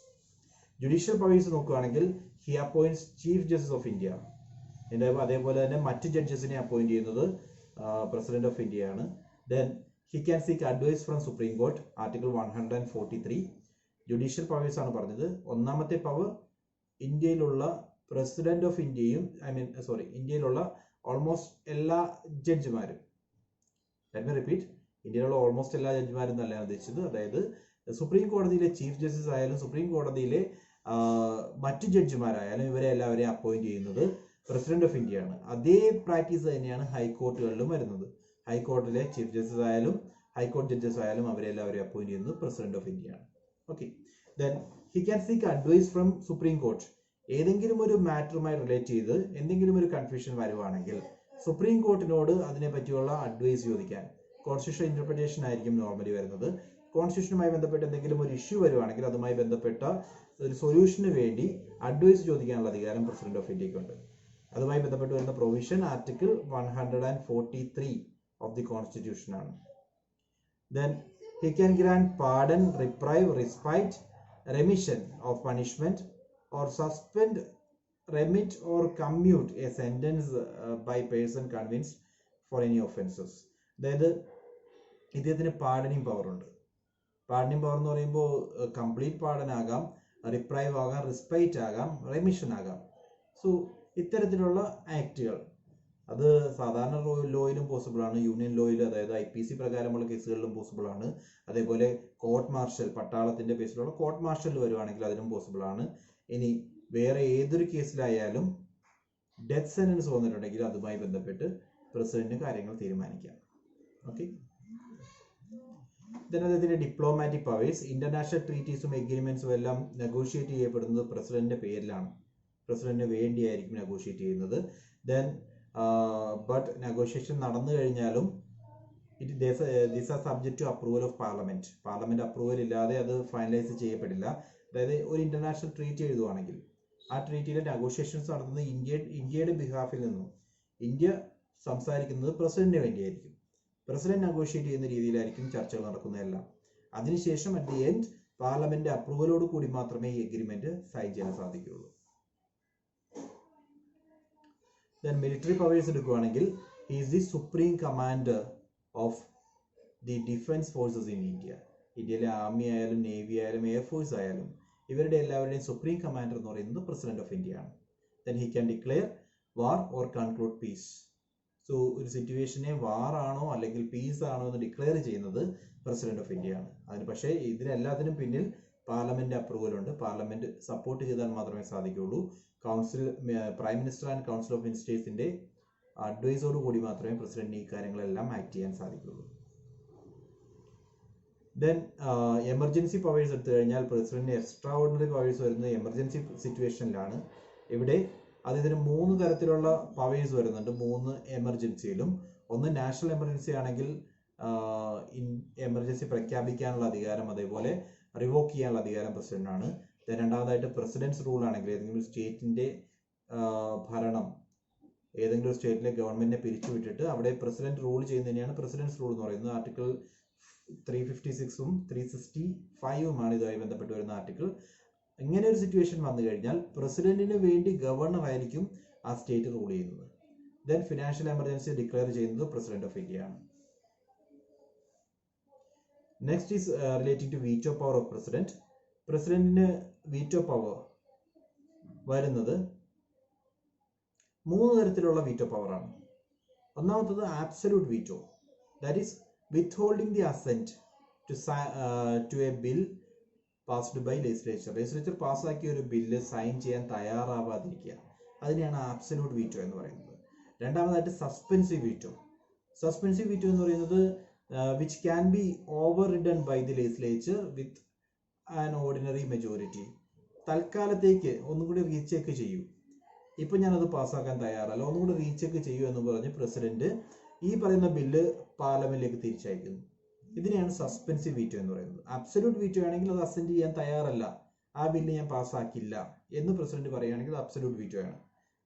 ജുഡീഷ്യൽ പവേഴ്സ് നോക്കുകയാണെങ്കിൽ, he appoints chief justice of India. അതേപോലെ തന്നെ മറ്റ് ജഡ്ജസിനെ അപ്പോയിന്റ് ചെയ്യുന്നത് പ്രസിഡന്റ് ഓഫ് ഇന്ത്യയാണ്. Then he can seek advice from supreme court, article 143. Judicial powers ആണ് പറഞ്ഞത്. ഒന്നാമത്തെ പവർ, ഇന്ത്യയിലുള്ള പ്രസിഡന്റ് ഓഫ് ഇന്ത്യയും ഇന്ത്യയിലുള്ള ഓൾമോസ്റ്റ് എല്ലാ ജഡ്ജിമാരും, ഇന്ത്യയിലുള്ള ഓൾമോസ്റ്റ് എല്ലാ ജഡ്ജിമാരും എന്നല്ല ഉദ്ദേശിച്ചത്. അതായത് സുപ്രീം കോടതിയിലെ ചീഫ് ജസ്റ്റിസ് ആയാലും സുപ്രീം കോടതിയിലെ മറ്റ് ജഡ്ജിമാരായാലും ഇവരെ എല്ലാവരെയും അപ്പോയിന്റ് ചെയ്യുന്നത് പ്രസിഡന്റ് ഓഫ് ഇന്ത്യയാണ്. അതേ പ്രാക്ടീസ് തന്നെയാണ് ഹൈക്കോർട്ടുകളിലും വരുന്നത്. ഹൈക്കോർട്ടിലെ ചീഫ് ജസ്റ്റിസ് ആയാലും ഹൈക്കോർട്ട് ജഡ്ജസ് ആയാലും അവരെ എല്ലാവരെയും അപ്പോയിന്റ് ചെയ്യുന്നത് പ്രസിഡന്റ് ഓഫ് ഇന്ത്യയാണ്. Okay. Then he can seek advice from supreme court. ഏതെങ്കിലും ഒരു മാറ്ററുമായി റിലേറ്റ് ചെയ്ത് എന്തെങ്കിലും ഒരു കൺഫ്യൂഷൻ വരുവാണെങ്കിൽ സുപ്രീം കോർട്ടിനോട് അതിനെ പറ്റിയുള്ള അഡ്വൈസ് ചോദിക്കാൻ, കോൺസ്റ്റിറ്റ്യൂഷണൽ ഇന്റർപ്രിറ്റേഷൻ ആയിരിക്കും നോർമലി വരുന്നത്. കോൺസ്റ്റിറ്റ്യൂഷനുമായി ബന്ധപ്പെട്ട് എന്തെങ്കിലും ഒരു ഇഷ്യൂ വരുവാണെങ്കിൽ അതുമായി ബന്ധപ്പെട്ട ഒരു സൊല്യൂഷന് വേണ്ടി അഡ്വൈസ് ചോദിക്കാനുള്ള അധികാരം പ്രസിഡന്റ് ഓഫ് ഇന്ത്യക്കുണ്ട്. അതുമായി ബന്ധപ്പെട്ട് വരുന്ന provision article 143 of the constitution ആണ്. Then he can grant pardon, reprieve, respite, remission of punishment, or suspend, remit, or commute a sentence by person convinced for any offenses. അതായത് ഇദ്ദേഹത്തിന് pardoning power ഉണ്ട്. Pardoning power എന്ന് പറയുമ്പോൾ complete pardon ആകാം, റിപ്രൈവ് ആകാം, റിസ്പൈറ്റ് ആകാം, remission ആകാം. സോ ഇത്തരത്തിലുള്ള ആക്ടുകൾ അത് സാധാരണ ലോയിലും പോസിബിൾ ആണ്, യൂണിയൻ ലോയിൽ അതായത് IPC പ്രകാരമുള്ള കേസുകളിലും പോസിബിൾ ആണ്. അതേപോലെ കോർട്ട് മാർഷൽ, പട്ടാളത്തിന്റെ ബേസിലുള്ള കോർട്ട് മാർഷൽ വരുവാണെങ്കിൽ അതിനും പോസിബിൾ ആണ്. ഇനി വേറെ ഏതൊരു കേസിലായാലും ഡെത്ത് സെന്റൻസ് വന്നിട്ടുണ്ടെങ്കിൽ അതുമായി ബന്ധപ്പെട്ട് പ്രസിഡന്റിന് കാര്യങ്ങൾ തീരുമാനിക്കാം. ഓക്കെ. അദ്ദേഹത്തിന്റെ ഡിപ്ലോമാറ്റിക് പവേഴ്സ്, ഇന്റർനാഷണൽ ട്രീറ്റീസും എഗ്രിമെന്റ്സും എല്ലാം നെഗോഷിയേറ്റ് ചെയ്യപ്പെടുന്നത് പ്രസിഡന്റിന്റെ പേരിലാണ്. പ്രസിഡന്റിന് വേണ്ടിയായിരിക്കും നെഗോഷിയേറ്റ് ചെയ്യുന്നത്. ദെൻ ബട്ട് നെഗോഷിയേഷൻ നടന്നു കഴിഞ്ഞാലും these are subject to approval of parliament. Parliament approval ഇല്ലാതെ അത് ഫൈനലൈസ് ചെയ്യപ്പെടില്ല. അതായത് ഒരു ഇന്റർനാഷണൽ ട്രീറ്റി എഴുതുവാണെങ്കിൽ ആ ട്രീറ്റിയിലെ നെഗോഷിയേഷൻസ് നടത്തുന്നത് ഇന്ത്യയുടെ ബിഹാഫിൽ നിന്നും ഇന്ത്യ സംസാരിക്കുന്നത് പ്രസിഡന്റിന് വേണ്ടിയായിരിക്കും. പ്രസിഡന്റ് നെഗോഷിയേറ്റ് ചെയ്യുന്ന രീതിയിലായിരിക്കും ചർച്ചകൾ നടക്കുന്നതെല്ലാം. അതിനുശേഷം അറ്റ് ദി എൻഡ് പാർലമെന്റ് അപ്രൂവലോട് കൂടി മാത്രമേ ഈ എഗ്രിമെന്റ് സൈൻ ചെയ്യാൻ സാധിക്കുകയുള്ളൂ. Then military powers എടുക്കുകയാണെങ്കിൽ he is the supreme commander of the defense forces in India. ഇന്ത്യയിലെ ആർമി ആയാലും നേവി ആയാലും എയർഫോഴ്സ് ആയാലും ഇവരുടെ എല്ലാവരുടെയും സുപ്രീം കമാൻഡർ എന്ന് പറയുന്നത് പ്രസിഡന്റ് ഓഫ് ഇന്ത്യ ആണ്. Then he can declare war or conclude peace. So ഒരു സിറ്റുവേഷനെ വാർ ആണോ അല്ലെങ്കിൽ പീസ് ആണോ എന്ന് ഡിക്ലെയർ ചെയ്യുന്നത് പ്രസിഡന്റ് ഓഫ് ഇന്ത്യ ആണ്. അതിന് പക്ഷേ ഇതിനെല്ലാത്തിനും പിന്നിൽ പാർലമെന്റ് അപ്രൂവൽ ഉണ്ട്. പാർലമെന്റ് സപ്പോർട്ട് ചെയ്താൽ മാത്രമേ സാധിക്കുകയുള്ളൂ. Council, prime minister and council of മിനിസ്റ്റേഴ്സിന്റെ അഡ്വൈസോട് കൂടി മാത്രമേ പ്രസിഡന്റിന് ഈ കാര്യങ്ങളെല്ലാം ആക്ട് ചെയ്യാൻ സാധിക്കുകയുള്ളൂ. ദെൻ എമർജൻസി പവേഴ്സ് എടുത്തു കഴിഞ്ഞാൽ പ്രസിഡന്റിന് എക്സ്ട്രാ ഓർഡിനറി പവേഴ്സ് വരുന്നത് എമർജൻസി സിറ്റുവേഷനിലാണ്. ഇവിടെ ഇതിന് 3 തരത്തിലുള്ള പവേഴ്സ് വരുന്നുണ്ട് 3 എമർജൻസിയിലും. ഒന്ന് നാഷണൽ എമർജൻസി ആണെങ്കിൽ എമർജൻസി പ്രഖ്യാപിക്കാനുള്ള അധികാരം, അതേപോലെ റിവോക്ക് ചെയ്യാനുള്ള അധികാരം പ്രസിഡന്റാണ്. രണ്ടാമതായിട്ട് പ്രസിഡൻസ് റൂൾ ആണെങ്കിൽ ഏതെങ്കിലും സ്റ്റേറ്റിന്റെ ഭരണം ഏതെങ്കിലും സ്റ്റേറ്റിലെ ഗവൺമെന്റിനെ പിരിച്ചുവിട്ടിട്ട് അവിടെ പ്രസിഡന്റ് റൂൾ ചെയ്യുന്നതിനെയാണ് പ്രസിഡൻസ് റൂൾ എന്ന് പറയുന്നത്. ആർട്ടിക്കിൾ 356ഉം 365ഉമാണ് ഇതുമായി ബന്ധപ്പെട്ട് വരുന്ന ആർട്ടിക്കിൾ. ഇങ്ങനെ ഒരു സിറ്റുവേഷൻ വന്നു കഴിഞ്ഞാൽ പ്രസിഡന്റിന് വേണ്ടി ഗവർണർ ആയിരിക്കും ആ സ്റ്റേറ്റ് റൂൾ ചെയ്യുന്നത്. ദെൻ ഫിനാൻഷ്യൽ എമർജൻസി ഡിക്ലെയർ ചെയ്യുന്നത് പ്രസിഡന്റ് ഓഫ് ഇന്ത്യ ആണ്. Next is relating to veto power of president. പ്രസിഡന്റിന് വീറ്റോ പവർ വരുന്നത് 3 തരത്തിലുള്ള വീറ്റോ പവർ ആണ്. ഒന്നാമത്തത് absolute veto, that is withholding the assent to a bill passed by legislature. Legislature പാസ്സാക്കിയ ഒരു bill sign ചെയ്യാൻ തയ്യാറാവാതിരിക്കുക, അതിനെയാണ് ആബ്സല്യൂട്ട് വീറ്റോ എന്ന് പറയുന്നത്. രണ്ടാമതായിട്ട് സസ്പെൻസീവ് വീറ്റോ. സസ്പെൻസീവ് വീറ്റോ എന്ന് പറയുന്നത് which can be overridden by the legislature with an ordinary majority. തൽക്കാലത്തേക്ക് ഒന്നും കൂടി റീചെക്ക് ചെയ്യൂ, ഇപ്പം ഞാനത് പാസ്സാക്കാൻ തയ്യാറല്ല, ഒന്നും കൂടി റീചെക്ക് ചെയ്യൂ എന്ന് പറഞ്ഞ് പ്രസിഡന്റ് ഈ പറയുന്ന ബില്ല് പാർലമെന്റിലേക്ക് തിരിച്ചയക്കുന്നു. ഇതിനെയാണ് സസ്പെൻസീവ് വീറ്റോ എന്ന് പറയുന്നത്. അബ്സല്യൂട്ട് വീറ്റോ ആണെങ്കിൽ അത് അസെന്റ് ചെയ്യാൻ തയ്യാറല്ല, ആ ബില്ല് ഞാൻ പാസ്സാക്കില്ല എന്ന് പ്രസിഡന്റ് പറയുകയാണെങ്കിൽ അത് അബ്സല്യൂട്ട് വീറ്റോ ആണ്.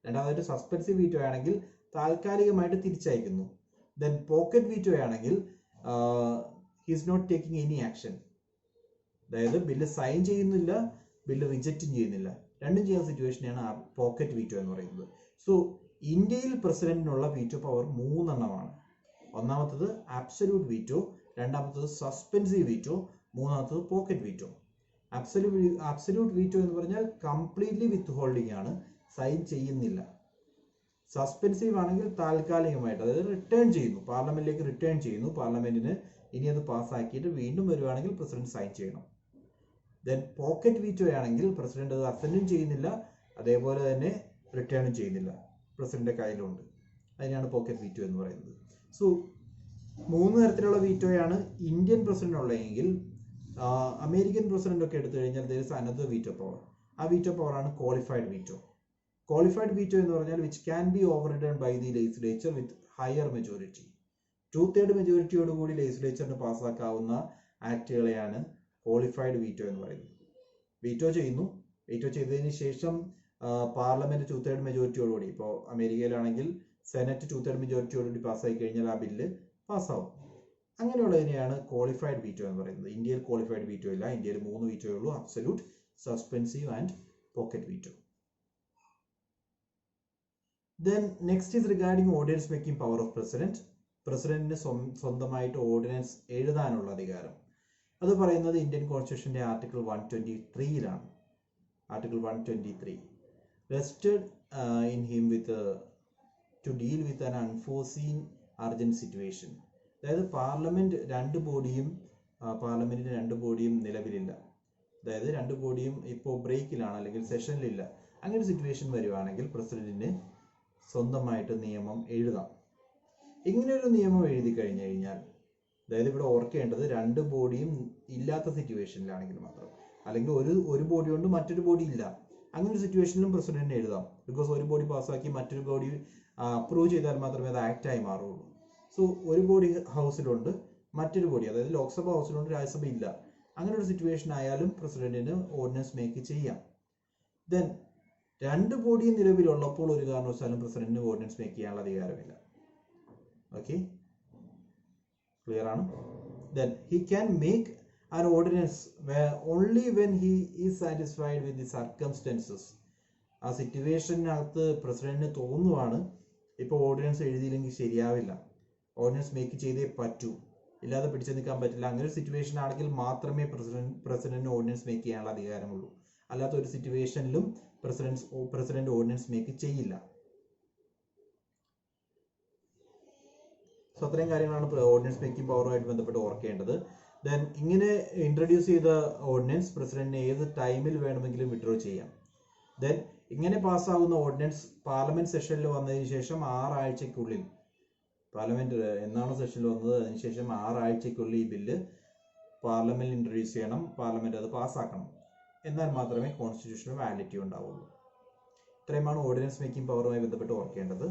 രണ്ടാമതായിട്ട് സസ്പെൻസീവ് വീറ്റോ ആണെങ്കിൽ താൽക്കാലികമായിട്ട് തിരിച്ചയക്കുന്നു. ദെൻ പോക്കറ്റ് വീറ്റോ ആണെങ്കിൽ he is not taking any action, അതായത് ബില്ല് സൈൻ ചെയ്യുന്നില്ല, ബില്ല് റിജക്റ്റും ചെയ്യുന്നില്ല, രണ്ടും ചെയ്യുന്ന സിറ്റുവേഷനെയാണ് പോക്കറ്റ് വീറ്റോ എന്ന് പറയുന്നത്. സോ ഇന്ത്യയിൽ പ്രസിഡന്റിനുള്ള വീറ്റോ പവർ 3 എണ്ണമാണ്. ഒന്നാമത്തത് ആബ്സല്യൂട്ട് വീറ്റോ, രണ്ടാമത്തത് സസ്പെൻസീവ് വീറ്റോ, മൂന്നാമത്തത് പോക്കറ്റ് വീറ്റോ. ആബ്സല്യൂട്ട് വീറ്റോ എന്ന് പറഞ്ഞാൽ കംപ്ലീറ്റ്ലി വിത്ത് ഹോൾഡിംഗ് ആണ്, സൈൻ ചെയ്യുന്നില്ല. സസ്പെൻസീവ് ആണെങ്കിൽ താൽക്കാലികമായിട്ട്, അതായത് റിട്ടേൺ ചെയ്യുന്നു, പാർലമെന്റിലേക്ക് റിട്ടേൺ ചെയ്യുന്നു, പാർലമെന്റിന് ഇനി അത് പാസ്സാക്കിയിട്ട് വീണ്ടും വരുവാണെങ്കിൽ പ്രസിഡന്റ് സൈൻ ചെയ്യണം. ദെൻ പോക്കറ്റ് വീറ്റോ ആണെങ്കിൽ പ്രസിഡന്റ് അത് അസെന്റും ചെയ്യുന്നില്ല, അതേപോലെ തന്നെ റിട്ടേണും ചെയ്യുന്നില്ല, പ്രസിഡന്റിന്റെ കയ്യിലുണ്ട്. അതിനാണ് പോക്കറ്റ് വീറ്റോ എന്ന് പറയുന്നത്. സോ 3 തരത്തിലുള്ള വീറ്റോയാണ് ഇന്ത്യൻ പ്രസിഡന്റ് ഉള്ളതെങ്കിൽ അമേരിക്കൻ പ്രസിഡന്റ് ഒക്കെ എടുത്തു കഴിഞ്ഞാൽ there is another veto power. ആ വീറ്റോ പവർ ആണ് ക്വാളിഫൈഡ് വീറ്റോ. ക്വാളിഫൈഡ് വീറ്റോ എന്ന് പറഞ്ഞാൽ which can be overridden by the legislature with higher majority. 2/3 മെജോറിറ്റിയോട് കൂടി ലെജിസ്ലേച്ചറിന് പാസ്സാക്കാവുന്ന ആക്ടുകളെയാണ് ക്വാളിഫൈഡ് വീറ്റോ എന്ന് പറയുന്നത്. വീറ്റോ ചെയ്യുന്നു. വീറ്റോ ചെയ്തതിന് ശേഷം പാർലമെന്റ് 2/3 മെജോറിറ്റിയോടുകൂടി, ഇപ്പോൾ അമേരിക്കയിലാണെങ്കിൽ സെനറ്റ് 2/3 മെജോറിറ്റിയോടുകൂടി പാസ്സായി കഴിഞ്ഞാൽ ആ ബില്ല് പാസ്സാവും. അങ്ങനെയുള്ളതിനെയാണ് ക്വാളിഫൈഡ് വീറ്റോ എന്ന് പറയുന്നത്. ഇന്ത്യയിൽ ക്വാളിഫൈഡ് വീറ്റോ ഇല്ല. ഇന്ത്യയിൽ 3 വീറ്റോയേ ഉള്ളൂ: absolute, suspensive and pocket veto. Then next is regarding ordinance making power of president. പ്രസിഡന്റിന് സ്വന്തമായിട്ട് ഓർഡിനൻസ് എഴുതാനുള്ള അധികാരം. അത് പറയുന്നത് ഇന്ത്യൻ കോൺസ്റ്റിറ്റ്യൂഷന്റെ ആർട്ടിക്കിൾ 123ലാണ്. Article 123 vested in him with to deal with an unforeseen urgent situation. അതായത് പാർലമെന്റിന്റെ രണ്ട് ബോഡിയും നിലവിലില്ല. അതായത് രണ്ട് ബോഡിയും ഇപ്പോൾ ബ്രേക്കിലാണ് അല്ലെങ്കിൽ സെഷനിലില്ല. അങ്ങനെ സിറ്റുവേഷൻ വരുവാണെങ്കിൽ പ്രസിഡന്റിന് സ്വന്തമായിട്ട് നിയമം എഴുതാം. ഇങ്ങനെയൊരു നിയമം എഴുതി കഴിഞ്ഞു കഴിഞ്ഞാൽ, അതായത് ഇവിടെ ഓർക്കേണ്ടത് രണ്ട് ബോഡിയും ഇല്ലാത്ത സിറ്റുവേഷനിലാണെങ്കിൽ മാത്രം, അല്ലെങ്കിൽ ഒരു ബോഡി കൊണ്ട് മറ്റൊരു ബോഡി ഇല്ല, അങ്ങനെ ഒരു സിറ്റുവേഷനിലും പ്രസിഡന്റിന് എഴുതാം. ബിക്കോസ് ഒരു ബോഡി പാസ്സാക്കി മറ്റൊരു ബോഡി അപ്രൂവ് ചെയ്താൽ മാത്രമേ അത് ആക്റ്റായി മാറുള്ളൂ. സോ ഒരു ബോഡി ഹൗസിലുണ്ട്, മറ്റൊരു ബോഡി, അതായത് ലോക്സഭ ഹൗസിലുണ്ട്, രാജ്യസഭ ഇല്ല. അങ്ങനെ ഒരു സിറ്റുവേഷൻ ആയാലും പ്രസിഡന്റിന് ഓർഡിനൻസ് മേക്ക് ചെയ്യാം. ദെൻ രണ്ട് ബോഡി നിലവിലുള്ളപ്പോൾ ഒരു കാരണവശാലും പ്രസിഡന്റിന് ഓർഡിനൻസ് മേക്ക് ചെയ്യാനുള്ള അധികാരമില്ല. ഓക്കെ, ക്ലിയർ ആണ്? Then he can make an ordinance only when he is satisfied with the circumstances. ആ സിറ്റുവേഷനകത്ത് പ്രസിഡന്റിന് തോന്നുവാണ് ഇപ്പോൾ ഓർഡിനൻസ് എഴുതിയില്ലെങ്കിൽ ശരിയാവില്ല, ഓർഡിനൻസ് മേക്ക് ചെയ്തേ പറ്റൂ, ഇല്ലാതെ പിടിച്ചു നിൽക്കാൻ പറ്റില്ല. അങ്ങനെ ഒരു സിറ്റുവേഷൻ ആണെങ്കിൽ മാത്രമേ പ്രസിഡന്റിന് ഓർഡിനൻസ് മേക്ക് ചെയ്യാനുള്ള അധികാരമുള്ളൂ. അല്ലാത്ത ഒരു സിറ്റുവേഷനിലും പ്രസിഡന്റ് ഓർഡിനൻസ് മേക്ക് ചെയ്യില്ല. സോ അത്രയും കാര്യങ്ങളാണ് ഓർഡിനൻസ് മേക്കിംഗ് പവറുമായിട്ട് ബന്ധപ്പെട്ട് ഓർക്കേണ്ടത്. ദെൻ ഇങ്ങനെ ഇൻട്രൊഡ്യൂസ് ചെയ്ത ഓർഡിനൻസ് പ്രസിഡന്റിന് ഏത് ടൈമിൽ വേണമെങ്കിലും വിഡ്രോ ചെയ്യാം. ദെൻ ഇങ്ങനെ പാസ്സാകുന്ന ഓർഡിനൻസ് പാർലമെന്റ് സെഷനിൽ വന്നതിന് ശേഷം 6 ആഴ്ചയ്ക്കുള്ളിൽ, പാർലമെന്റ് എന്നാണോ സെഷനിൽ വന്നത് അതിനുശേഷം 6 ആഴ്ചയ്ക്കുള്ളിൽ ഈ ബില്ല് പാർലമെന്റിൽ ഇൻട്രൊഡ്യൂസ് ചെയ്യണം, പാർലമെന്റ് അത് പാസ്സാക്കണം. എന്നാൽ മാത്രമേ കോൺസ്റ്റിറ്റ്യൂഷന് വാലിഡിറ്റി ഉണ്ടാവുള്ളൂ. ഇത്രയുമാണ് ഓർഡിനൻസ് മേക്കിംഗ് പവറുമായി ബന്ധപ്പെട്ട് ഓർക്കേണ്ടത്.